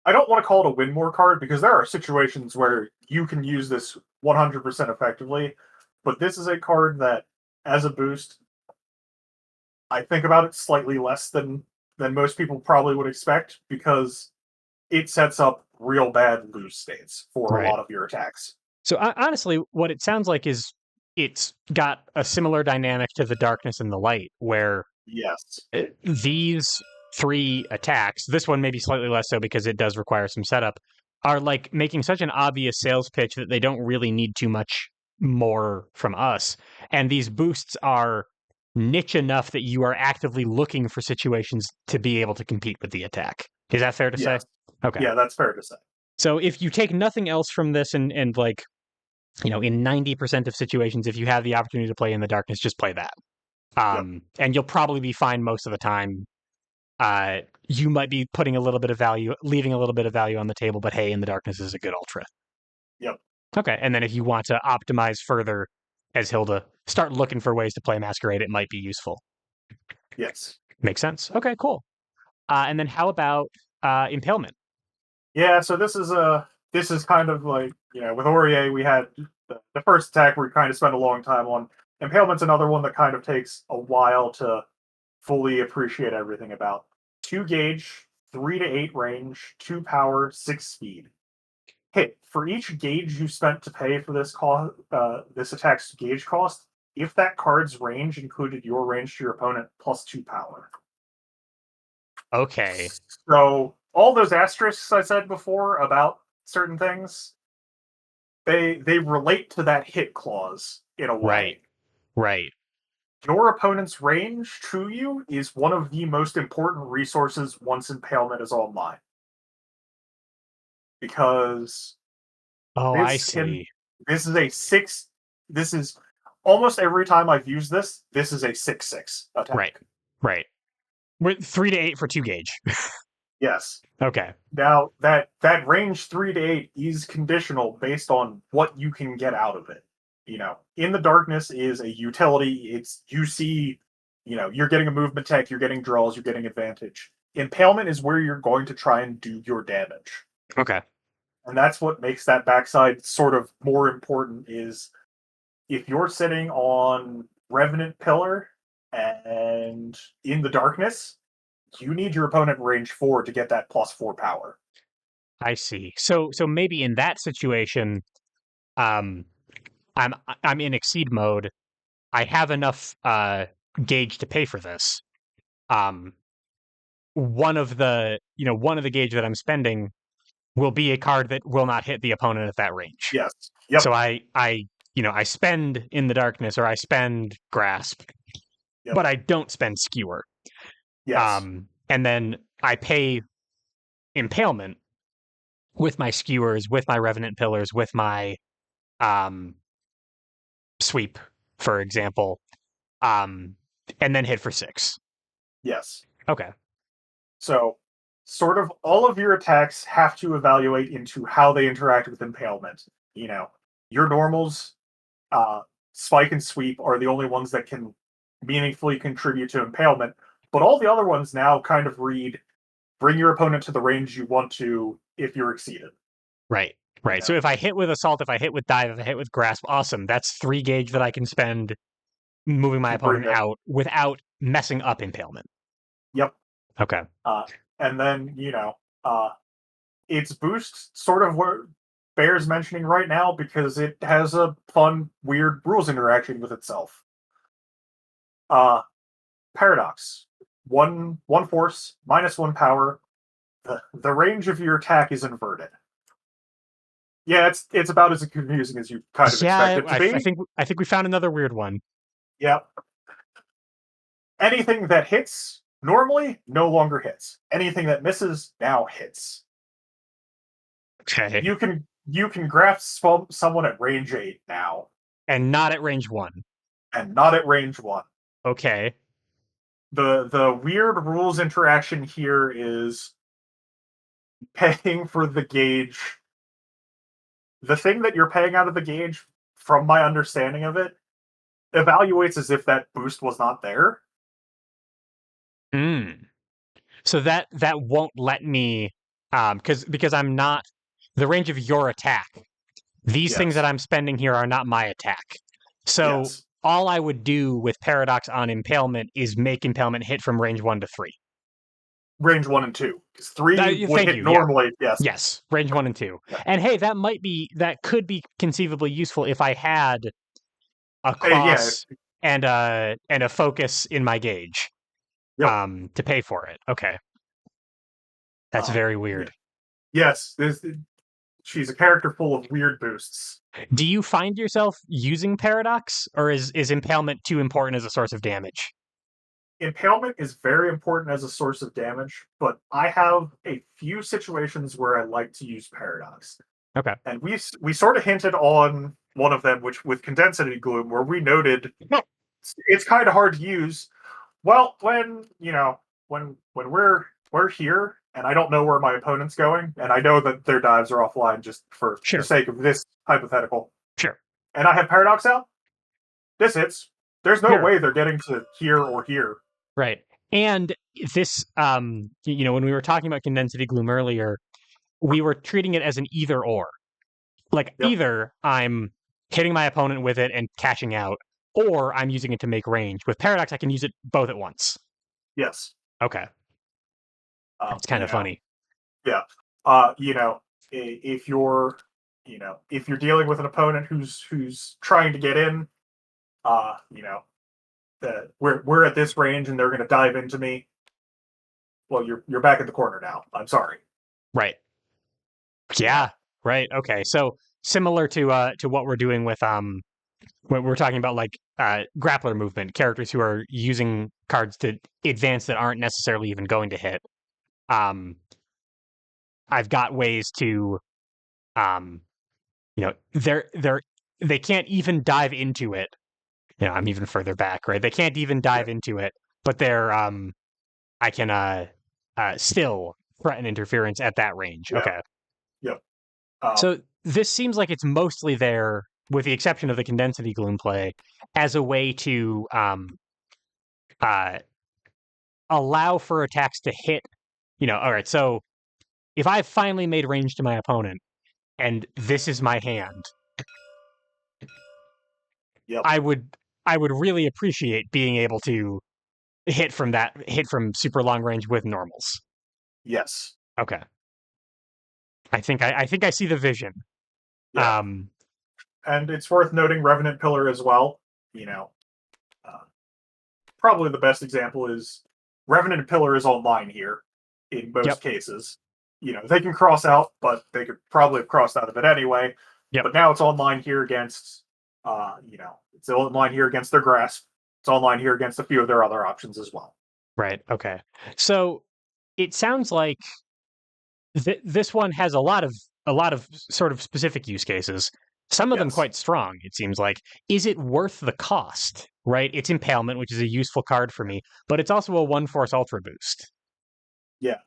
I don't want to call it a win more card because there are situations where you can use this 100% effectively, but this is a card that, as a boost, I think about it slightly less than most people probably would expect because it sets up real bad lose states for a Right. lot of your attacks. So honestly, what it sounds like is it's got a similar dynamic to the darkness and the light, where Yes. these three attacks, this one maybe slightly less so because it does require some setup, are like making such an obvious sales pitch that they don't really need too much more from us. And these boosts are niche enough that you are actively looking for situations to be able to compete with the attack. Is that fair to say? Yes. Okay. Yeah, that's fair to say. So if you take nothing else from this and like, in 90% of situations, if you have the opportunity to play in the darkness, just play that. Yep. And you'll probably be fine most of the time. You might be putting a little bit of value, leaving a little bit of value on the table, but hey, in the darkness is a good ultra. Yep. Okay, and then if you want to optimize further, as Hilda, start looking for ways to play Masquerade. It might be useful. Yes. Makes sense. Okay, cool. And then how about Impalement? Yeah, so this is kind of like, with Aurier we had the first attack we kind of spent a long time on. Impalement's another one that kind of takes a while to fully appreciate everything about. 2 gauge, 3 to 8 range, 2 power, 6 speed. Hit for each gauge you spent to pay for this attack's gauge cost. If that card's range included your range to your opponent plus 2 power. Okay, So all those asterisks I said before about certain things, they relate to that hit clause in a right, way. right. Your opponent's range to you is one of the most important resources once impalement is online. Because Oh, I this can see. this is a six this is almost every time I've used this is a 6/6 Right, attack. right. We're 3 to 8 for 2 gauge. Yes. Okay, Now that range 3 to 8 is conditional based on what you can get out of it. In the darkness is a utility. It's you see, you're getting a movement tech, you're getting draws, you're getting advantage. Impalement is where you're going to try and do your damage. okay. And that's what makes that backside sort of more important is if you're sitting on Revenant Pillar and in the darkness, you need your opponent range 4 to get that +4 power. I see. So maybe in that situation, um, I'm I'm in exceed mode. I have enough gauge to pay for this. Um, one of the gauge that I'm spending will be a card that will not hit the opponent at that range. Yes. Yep. So I spend in the darkness or I spend grasp, Yep. but I don't spend skewer. Yes. And then I pay impalement with my skewers, with my revenant pillars, with my um, sweep, for example, um, and then hit for 6. Yes. Okay. So, sort of all of your attacks have to evaluate into how they interact with impalement. You know, your normals, uh, spike and sweep are the only ones that can meaningfully contribute to impalement, but all the other ones now kind of read bring your opponent to the range you want to if you're exceeded. Right. You Right. So know, if I hit with assault, if I hit with dive, if I hit with grasp, awesome. That's 3 gauge that I can spend moving my to bring opponent that. out without messing up impalement. Yep. Okay. Uh, and then its boost sort of what bears mentioning right now because it has a fun, weird rules interaction with itself. Uh, Paradox. One force, -1 power. The range of your attack is inverted. Yeah, it's about as confusing as you kind of expect Yeah, it to be. I think we found another weird one. Yep. Anything that hits normally no longer hits. Anything that misses now hits. Okay. You can grasp someone at range 8 now, And not at range 1. and not at range 1. Okay. The weird rules interaction here is paying for the gauge. The thing that you're paying out of the gauge, from my understanding of it, evaluates as if that boost was not there. Mm. So that won't let me because I'm not the range of your attack. These things that Yes. I'm spending here are not my attack. So Yes. all I would do with Paradox on Impalement is make Impalement hit from range 1 to 3. Range 1 and 2. Because 3 would Thank hit you. Yeah. normally. Yes. Yes. Range 1 and 2. Yeah. And hey, that could be conceivably useful if I had a Yeah. cross and a focus in my gauge Yep. to pay for it. Okay. That's very Yeah. weird. Yes. She's a character full of weird boosts. Do you find yourself using Paradox, or is Impalement too important as a source of damage? Impalement is very important as a source of damage, but I have a few situations where I like to use Paradox. Okay. And we sort of hinted on one of them, which with Condensity Gloom, where we noted it's kind of hard to use. Well, when we're here and I don't know where my opponent's going, and I know that their dives are offline just for the Sure. sake of this hypothetical, Sure. and I have Paradox out, this hits. There's no Sure. way they're getting to here or here. Right. And this, when we were talking about Condensity Gloom earlier, we were treating it as an either or. Like Yep. either I'm hitting my opponent with it and cashing out, or I'm using it to make range. With Paradox, I can use it both at once. Yes. Okay. Um, That's kind you of know, funny. yeah. If you're, if you're dealing with an opponent who's trying to get in, uh, you know, we're at this range and they're going to dive into me. Well, you're back in the corner now. I'm sorry. Right. You know. Yeah. Right. Okay. So similar to what we're doing with when we're talking about like grappler movement, characters who are using cards to advance that aren't necessarily even going to hit. Um, I've got ways to um, they can't even dive into it. I'm even further back, right? They can't even Yeah. dive into it, but they're I can still threaten interference at that range. Yeah. Okay. Yep. Um, So this seems like it's mostly there, with the exception of the Condensity Gloom play, as a way to uh, allow for attacks to hit. All right. So if I've finally made range to my opponent, and this is my hand, yep. I would really appreciate being able to hit from super long range with normals. Yes. Okay. I think I see the vision. Yeah. Um, And it's worth noting Revenant Pillar as well. You know, uh, probably the best example is Revenant Pillar is online here in most yep. cases. They can cross out, but they could probably have crossed out of it anyway. Yep. But now it's online here against, it's online here against their grasp. It's online here against a few of their other options as well. Right. Okay. So it sounds like this one has a lot of sort of specific use cases. Some of them Yes. quite strong, it seems like. Is it worth the cost? Right? It's Impalement, which is a useful card for me, but it's also a 1 Force Ultra boost. Yeah.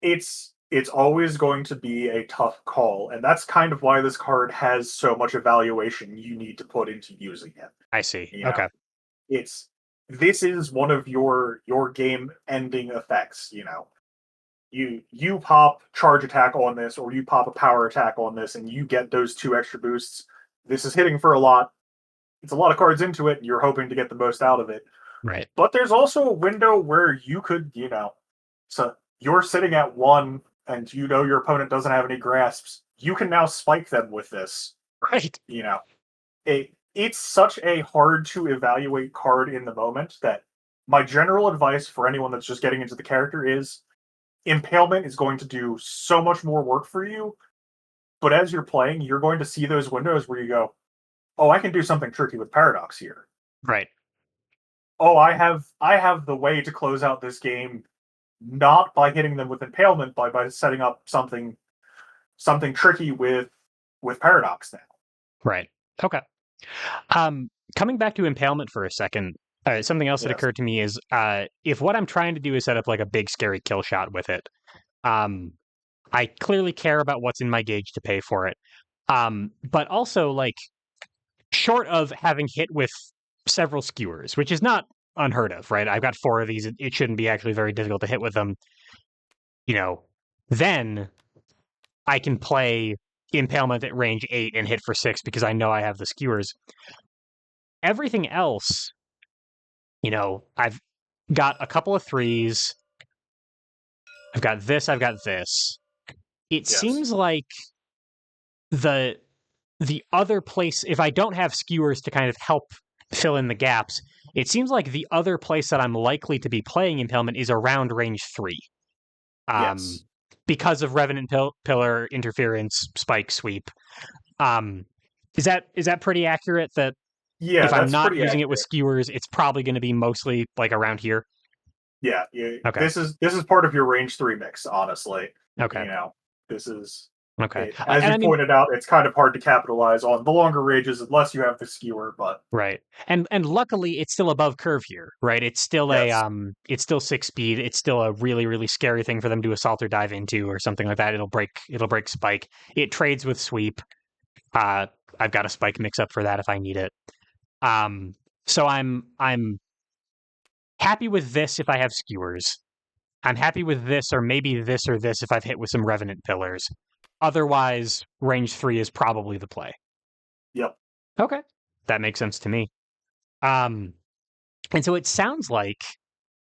It's always going to be a tough call, and that's kind of why this card has so much evaluation you need to put into using it. I see. You know, Okay. it's this is one of your game ending effects. You pop charge attack on this, or you pop a power attack on this, and you get those 2 extra boosts. This is hitting for a lot. It's a lot of cards into it, and you're hoping to get the most out of it. Right. But there's also a window where you could, so you're sitting at 1, and your opponent doesn't have any grasps. You can now spike them with this. Right. You know, it's such a hard to evaluate card in the moment that my general advice for anyone that's just getting into the character is Impalement is going to do so much more work for you, but as you're playing, you're going to see those windows where you go, "Oh, I can do something tricky with Paradox here. Right. Oh, I have the way to close out this game not by hitting them with Impalement, but by setting up something tricky with Paradox now." Right. Okay. Coming back to Impalement for a second, something else that Yes. occurred to me is if what I'm trying to do is set up like a big scary kill shot with it, um, I clearly care about what's in my gauge to pay for it. But also, like, short of having hit with several skewers, which is not unheard of, right? I've got 4 of these. It shouldn't be actually very difficult to hit with them. You know, then I can play Impalement at range 8 and hit for 6 because I know I have the skewers. Everything else, I've got a couple of 3s. I've got this. I've got this. It Yes. seems like the the other place, if I don't have skewers to kind of help fill in the gaps, it seems like the other place that I'm likely to be playing Impalement is around range 3. Um, Yes. because of Revenant Pillar, Interference, Spike, Sweep. Um, is that pretty accurate? That Yeah, if I'm that's not pretty using it with accurate. skewers, it's probably going to be mostly like around here. Yeah, yeah. Okay. This is part of your range 3 mix, honestly. Okay. You know, this is Okay. it. As And you I mean, pointed out, it's kind of hard to capitalize on the longer ranges unless you have the skewer, but right. And luckily it's still above curve here, right? yes. It's still 6 speed. It's still a really, really scary thing for them to assault or dive into or something like that. It'll break spike. It trades with sweep. Uh I've got a spike mix up for that if I need it. Um so I'm happy with this if I have skewers. I'm happy with this or maybe this or this if I've hit with some revenant pillars. Otherwise, range 3 is probably the play. Yep. Okay. That makes sense to me. Um And so it sounds like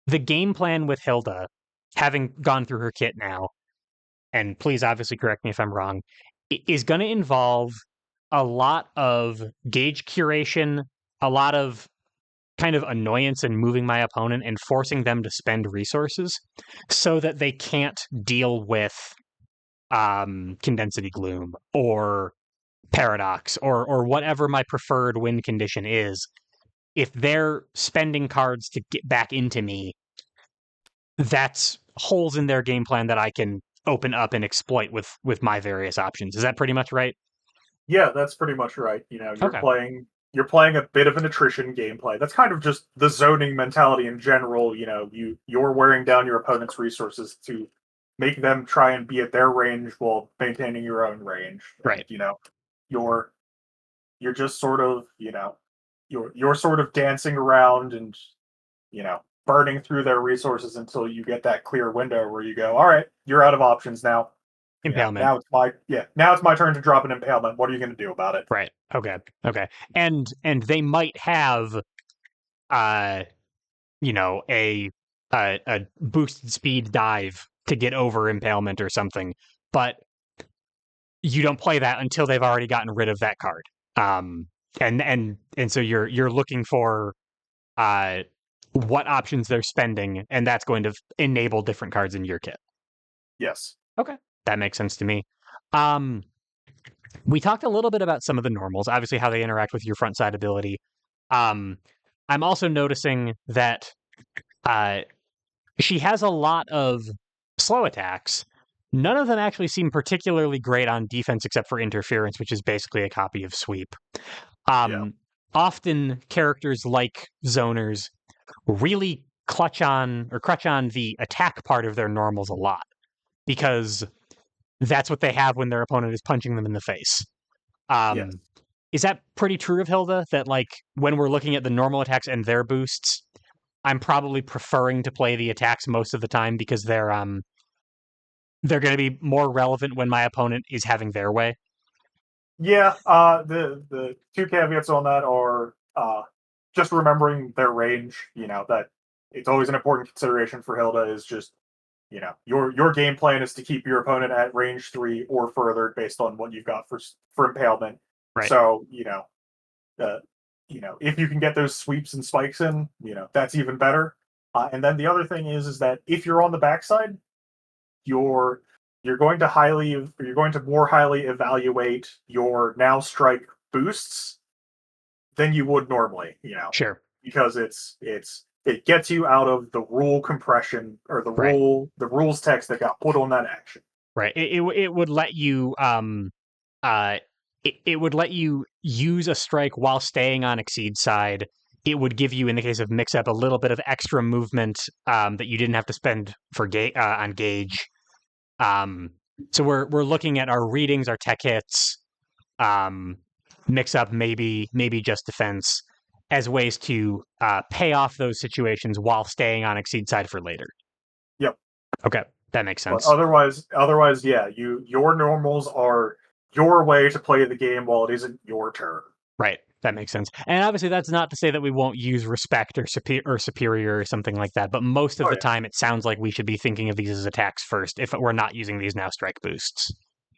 the game plan with Hilda, having gone through her kit now, and please obviously correct me if I'm wrong, is going to involve a lot of gauge curation, a lot of kind of annoyance and moving my opponent and forcing them to spend resources so that they can't deal with condensity gloom or paradox or whatever my preferred win condition is. If they're spending cards to get back into me, that's holes in their game plan that I can open up and exploit with my various options. Is that pretty much right? Yeah, that's pretty much right. You're Okay. playing a bit of an attrition gameplay. That's kind of just the zoning mentality in general. You're wearing down your opponent's resources to make them try and be at their range while maintaining your own range. And Right. you're you're just sort of, you're sort of dancing around and, burning through their resources until you get that clear window where you go, all right, you're out of options now. Impalement. Now it's my turn to drop an impalement. What are you going to do about it? Right. Okay. Okay. And they might have uh a boosted speed dive to get over impalement or something, but you don't play that until they've already gotten rid of that card. Um and so you're looking for uh what options they're spending, and that's going to enable different cards in your kit. Yes. Okay. That makes sense to me. Um, we talked a little bit about some of the normals, obviously how they interact with your front side ability. Um, I'm also noticing that uh, she has a lot of slow attacks, None of them actually seem particularly great on defense except for interference, which is basically a copy of sweep. Yeah. Um, Often characters like zoners really crutch on the attack part of their normals a lot because that's what they have when their opponent is punching them in the face. Yes. Um, is that pretty true of Hilda? That like when we're looking at the normal attacks and their boosts, I'm probably preferring to play the attacks most of the time because they're going to be more relevant when my opponent is having their way. Yeah. The two caveats on that are just remembering their range. That it's always an important consideration for Hilda is just your game plan is to keep your opponent at range 3 or further based on what you've got for impalement. Right. So uh, if you can get those sweeps and spikes in, that's even better. And then the other thing is that if you're on the backside, you're you're going to more highly evaluate your now strike boosts than you would normally, Sure. because it gets you out of the rule compression or Right. the rules text that got put on that action. Right. It would let you uh it would let you use a strike while staying on exceed side. It would give you, in the case of mix up, a little bit of extra movement that you didn't have to spend for on gauge. Um, so we're looking at our readings, our tech hits, um, mix up, maybe just defense as ways to pay off those situations while staying on exceed side for later. Yep. Okay, that makes But sense. otherwise, yeah, your normals are your way to play the game while it isn't your turn. Right, that makes sense. And obviously, that's not to say that we won't use respect or superior or something like that. But most of Oh the yeah. time, it sounds like we should be thinking of these as attacks first if we're not using these now strike boosts.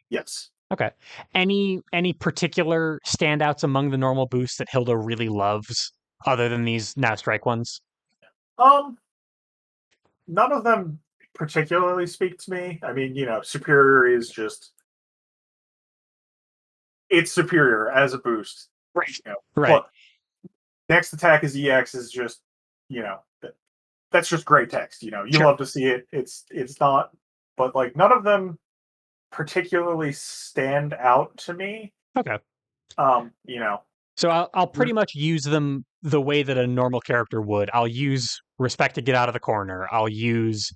Yes. Okay. Any particular standouts among the normal boosts that Hilda really loves, other than these now strike ones? Um, None of them particularly speak to me. I mean, superior is just it's superior as a boost. Right. You know, Right. but next attack is EX is just you know that's just great text. You Sure. love to see it. It's not, but like none of them particularly stand out to me. Okay. Um, you know, So I'll pretty much use them the way that a normal character would. I'll use respect to get out of the corner. I'll use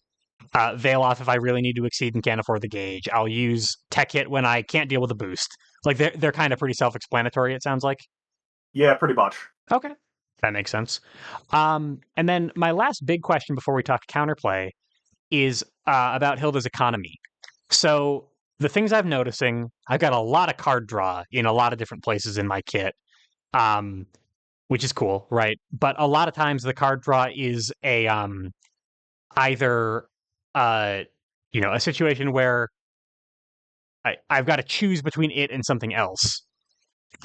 veil off if I really need to exceed and can't afford the gauge. I'll use tech hit when I can't deal with a boost. Like they're kind of pretty self explanatory. It sounds like. yeah, pretty much. Okay, that makes sense. And then my last big question before we talk counterplay is about Hilda's economy. So the things I'm noticing, I've got a lot of card draw in a lot of different places in my kit, um, which is cool, right? But a lot of times the card draw is a either uh, a situation where I've got to choose between it and something else.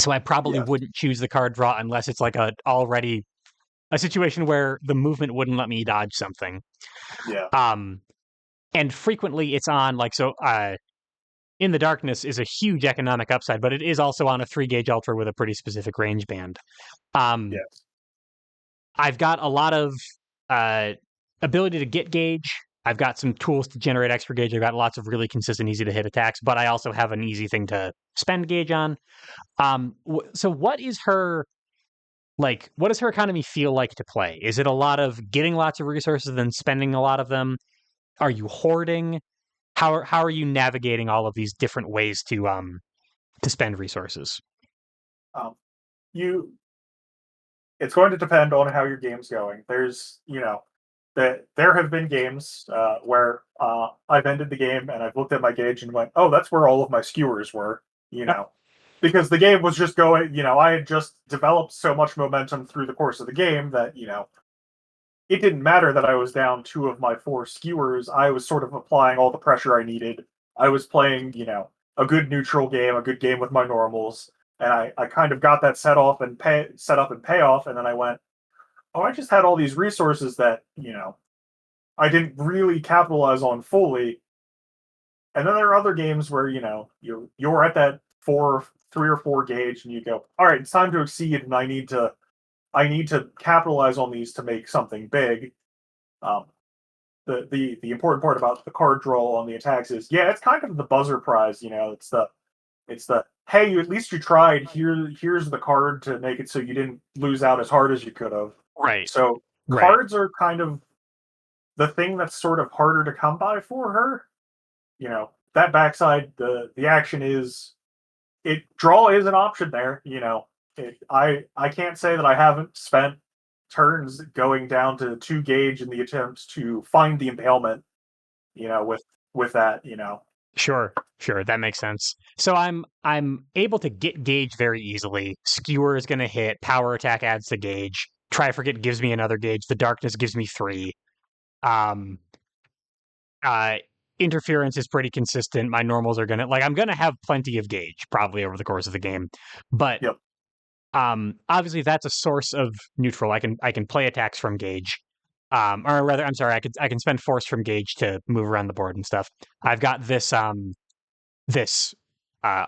So I probably Yes. wouldn't choose the card draw unless it's like a situation where the movement wouldn't let me dodge something. Yeah. Um, and frequently it's on like so. In the Darkness is a huge economic upside, but it is also on a 3 gauge ultra with a pretty specific range band. Um, Yes. I've got a lot of uh, ability to get gauge. I've got some tools to generate extra gauge. I've got lots of really consistent, easy to hit attacks, but I also have an easy thing to spend gauge on. So what is her like? What does her economy feel like to play? Is it a lot of getting lots of resources and then spending a lot of them? Are you hoarding? How are you navigating all of these different ways to spend resources? Um, you it's going to depend on how your game's going. There's, that there have been games where I've ended the game and I've looked at my gauge and went, "Oh, that's where all of my skewers were," because the game was just going. I had just developed so much momentum through the course of the game that it didn't matter that I was down two of my four skewers. I was sort of applying all the pressure I needed. I was playing, a good neutral game, a good game with my normals, and I kind of got that set up and payoff, and then I went, oh, I just had all these resources that I didn't really capitalize on fully. And then there are other games where you're at that 3 or 4 gauge, and you go, all right, it's time to exceed, and I need to capitalize on these to make something big. Um, the important part about the card draw on the attacks is, yeah, it's kind of the buzzer prize. It's the hey, you at least you tried. Here's the card to make it so you didn't lose out as hard as you could have. Right. So Right. cards are kind of the thing that's sort of harder to come by for her. That backside, the action is it draw is an option there. I can't say that I haven't spent turns going down to 2 gauge in the attempt to find the impalement. With that. Sure. Sure. That makes sense. So I'm able to get gauge very easily. Skewer is going to hit. Power attack adds to gauge. Try forget gives me another gauge. The darkness gives me 3. Um. Uh. Interference is pretty consistent. My normals are gonna I'm gonna have plenty of gauge probably over the course of the game, but Yep. obviously that's a source of neutral. I can play attacks from gauge. Or rather, I'm sorry, I can spend force from gauge to move around the board and stuff. I've got this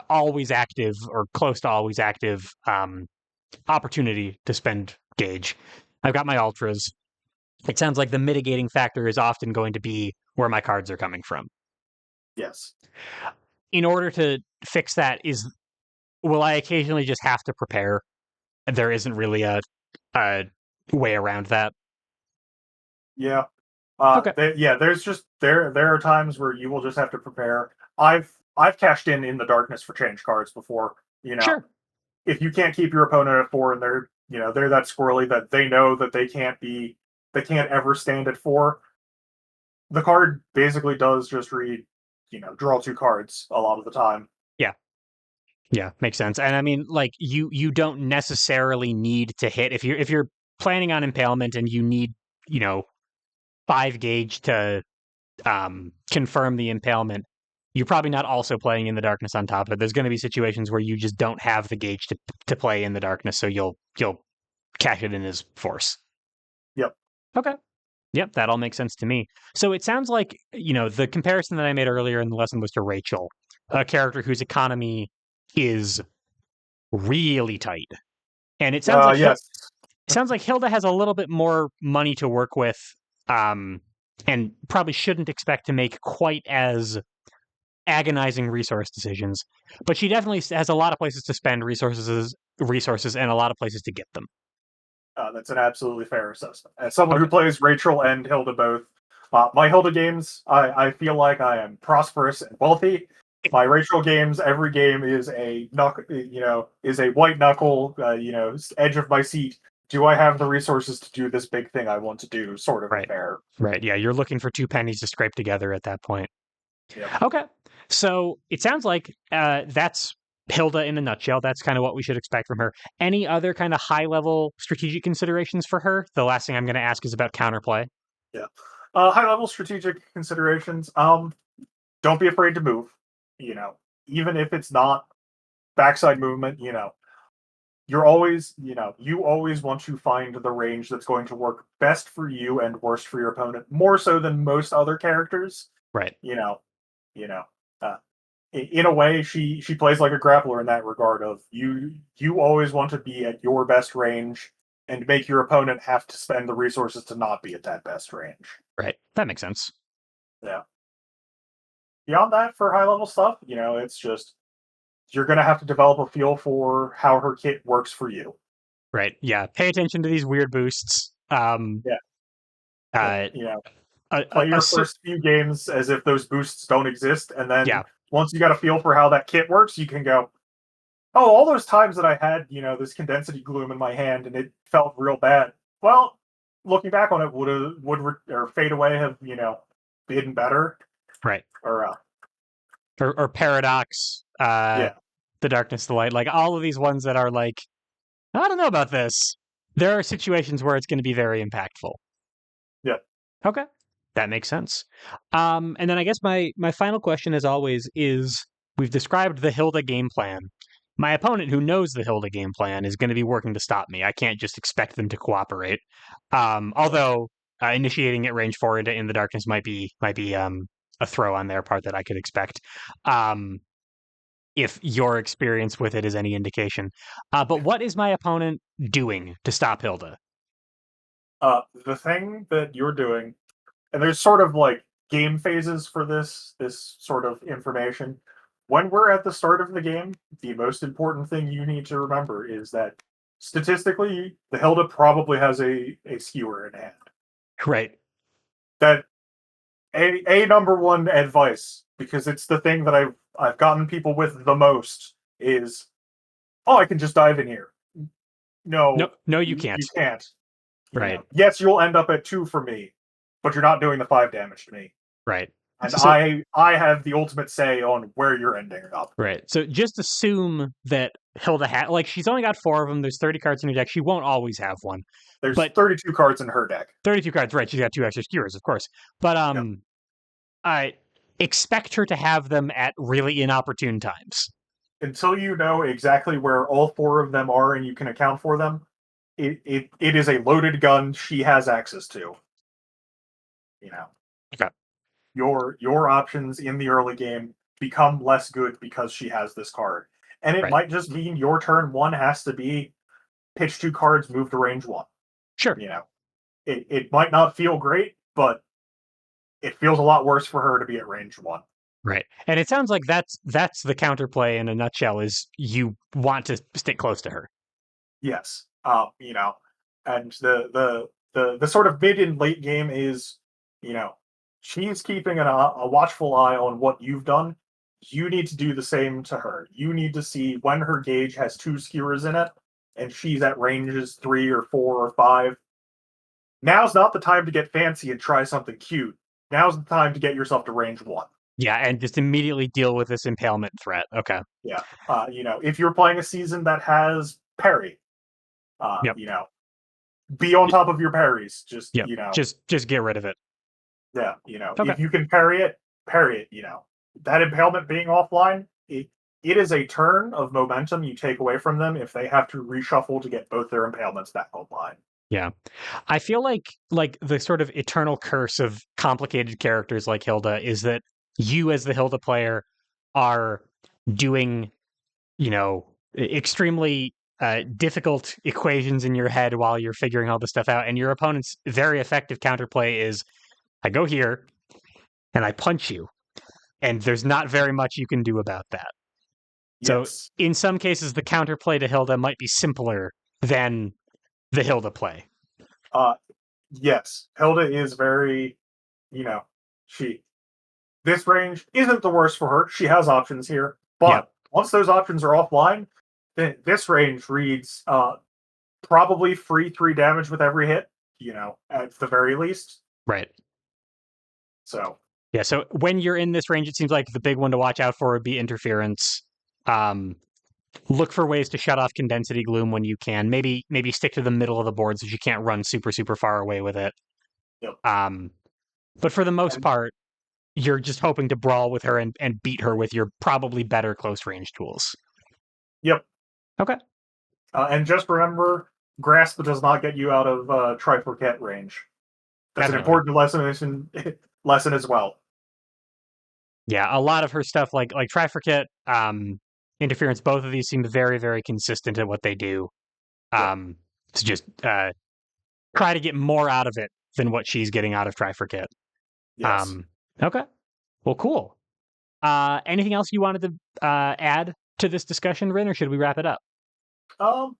always active or close to always active opportunity to spend gauge. I've got my ultras. It sounds like the mitigating factor is often going to be where my cards are coming from. Yes. In order to fix that, is will I occasionally just have to prepare? There isn't really a way around that. Yeah. Okay, Yeah. There's just there are times where you will just have to prepare. I've cashed in the darkness for change cards before. sure. If you can't keep your opponent at 4 and they're that squirrely that they know that they can't ever stand at 4, the card basically does just read, draw 2 cards a lot of the time. Yeah, yeah, makes sense. And I mean, like you don't necessarily need to hit if you're planning on impalement and you need you know 5 gauge to confirm the impalement. You're probably not also playing in the darkness on top of it. There's going to be situations where you just don't have the gauge to play in the darkness, so you'll cash it in as force. Yep. Okay. Yep, that all makes sense to me. So it sounds like, the comparison that I made earlier in the lesson was to Rachel, a character whose economy is really tight. And it sounds like Yes. Hilda has a little bit more money to work with, um, and probably shouldn't expect to make quite as agonizing resource decisions. But she definitely has a lot of places to spend resources, and a lot of places to get them. That's an absolutely fair assessment. As someone who Okay. plays Rachel and Hilda both, my Hilda games, I feel like I am prosperous and wealthy. My Rachel games, every game is is a white knuckle, edge of my seat. Do I have the resources to do this big thing I want to do? Sort of Right. affair. Right. Yeah, you're looking for 2 pennies to scrape together at that point. Yep. Okay. So it sounds like that's Hilda in a nutshell. That's kind of what we should expect from her. Any other kind of high level strategic considerations for her? The last thing I'm going to ask is about counterplay. Yeah. High level strategic considerations. Don't be afraid to move. You know, Even if it's not backside movement. You always want to find the range that's going to work best for you and worst for your opponent, more so than most other characters. Right. You know, you know. Uh, in a way, she plays like a grappler in that regard. Of you always want to be at your best range and make your opponent have to spend the resources to not be at that best range. Right. That makes sense. Yeah. Beyond that, for high level stuff, it's just you're going to have to develop a feel for how her kit works for you. Right. Yeah. Pay attention to these weird boosts. Yeah. And, Uh, a, a, play a your cer- first few games as if those boosts don't exist, and then yeah. once you got a feel for how that kit works, you can go, "Oh, all those times that I had, this condensity gloom in my hand and it felt real bad. Well, looking back on it, or fade away have been better Right. or Or paradox. yeah, The darkness, the light. Like all of these ones that are like, I don't know about this. There are situations where it's going to be very impactful. yeah, Okay. That makes sense. And then I guess my final question, as always, is we've described the Hilda game plan. My opponent, who knows the Hilda game plan, is going to be working to stop me. I can't just expect them to cooperate. yeah. Although initiating at range 4 into in the darkness might be a throw on their part that I could expect. Um, if your experience with it is any indication. But what is my opponent doing to stop Hilda? The thing that you're doing and there's sort of like game phases for this sort of information. When we're at the start of the game, the most important thing you need to remember is that statistically, the Hilda probably has a skewer in hand. Right. That a number one advice, because it's the thing that I've gotten people with the most, is, oh, I can just dive in here. No, No, no, you you can't. can't. Right. Yes, you'll end up at 2 for me, but you're not doing the 5 damage to me. Right. And So I have the ultimate say on where you're ending up. right. So just assume that Hilda like she's only got 4 of them. There's 30 cards in her deck. She won't always have one, There's but 32 cards in her deck. 32 cards. Right. She's got 2 extra skewers, of course. But Yep. I expect her to have them at really inopportune times. Until you know exactly where all 4 of them are and you can account for them, it is a loaded gun she has access to. You know, Okay. your options in the early game become less good because she has this card. And it Right. might just mean your turn 1 has to be pitch 2 cards, move to range 1. Sure. You know, it might not feel great, but it feels a lot worse for her to be at range 1. Right. And it sounds like that's the counterplay in a nutshell is you want to stick close to her. Yes. And the sort of mid and late game is, you know, she's keeping a watchful eye on what you've done. You need to do the same to her. You need to see when her gauge has 2 skewers in it, and she's at ranges 3 or 4 or 5. Now's not the time to get fancy and try something cute. Now's the time to get yourself to range 1. Yeah, and just immediately deal with this impalement threat. Okay. Yeah. If you're playing a season that has parry, Yep. be on top of your parries. Yep. Just get rid of it. Yeah, Okay. if you can parry it, parry it. That impalement being offline, it is a turn of momentum you take away from them if they have to reshuffle to get both their impalements back online. Yeah. I feel like the sort of eternal curse of complicated characters like Hilda is that you as the Hilda player are doing, extremely difficult equations in your head while you're figuring all this stuff out. And your opponent's very effective counterplay is I go here and I punch you. And there's not very much you can do about that. So Yes. in some cases, the counterplay to Hilda might be simpler than the Hilda play. Yes. Hilda is very, you know, she this range isn't the worst for her. She has options here, Yep. but once those options are offline, then this range reads probably free 3 damage with every hit, at the very least. Right. So Yeah. So when you're in this range, it seems like the big one to watch out for would be interference. Um, look for ways to shut off condensity gloom when you can. Maybe stick to the middle of the board so you can't run super far away with it. yep. But for the most And part, you're just hoping to brawl with her and beat her with your probably better close range tools. yep. Okay. And just remember, grasp does not get you out of trifurcate range. That's an Definitely. important lesson as well. Yeah, a lot of her stuff like Trifurcate, interference, both of these seem very consistent at what they do. Yep. To just try to get more out of it than what she's getting out of Trifurcate. Yes. Okay. Well, cool. Anything else you wanted to add to this discussion, Rin, or should we wrap it up? Um,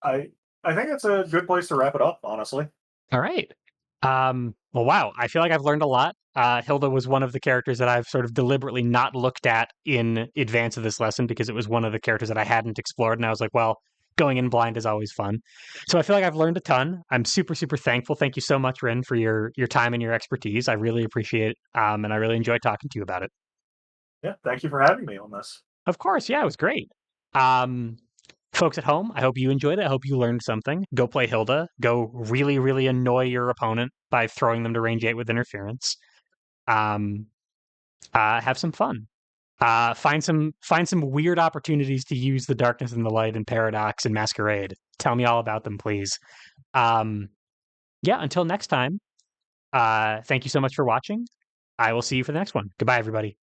I I think it's a good place to wrap it up, honestly. All right. Well, wow. I feel like I've learned a lot. Hilda was one of the characters that I've sort of deliberately not looked at in advance of this lesson because it was one of the characters that I hadn't explored. And I was like, well, going in blind is always fun. So I feel like I've learned a ton. I'm super thankful. Thank you so much, Rin, for your time and your expertise. I really appreciate it. And I really enjoyed talking to you about it. Yeah, thank you for having me on this. Of course. Yeah, it was great. Um, folks at home, I hope you enjoyed it. I hope you learned something. Go play Hilda. Go really annoy your opponent by throwing them to range 8 with interference. Um, have some fun. Find some weird opportunities to use the darkness and the light and paradox and masquerade. Tell me all about them, please. Yeah, until next time, thank you so much for watching. I will see you for the next one. Goodbye, everybody.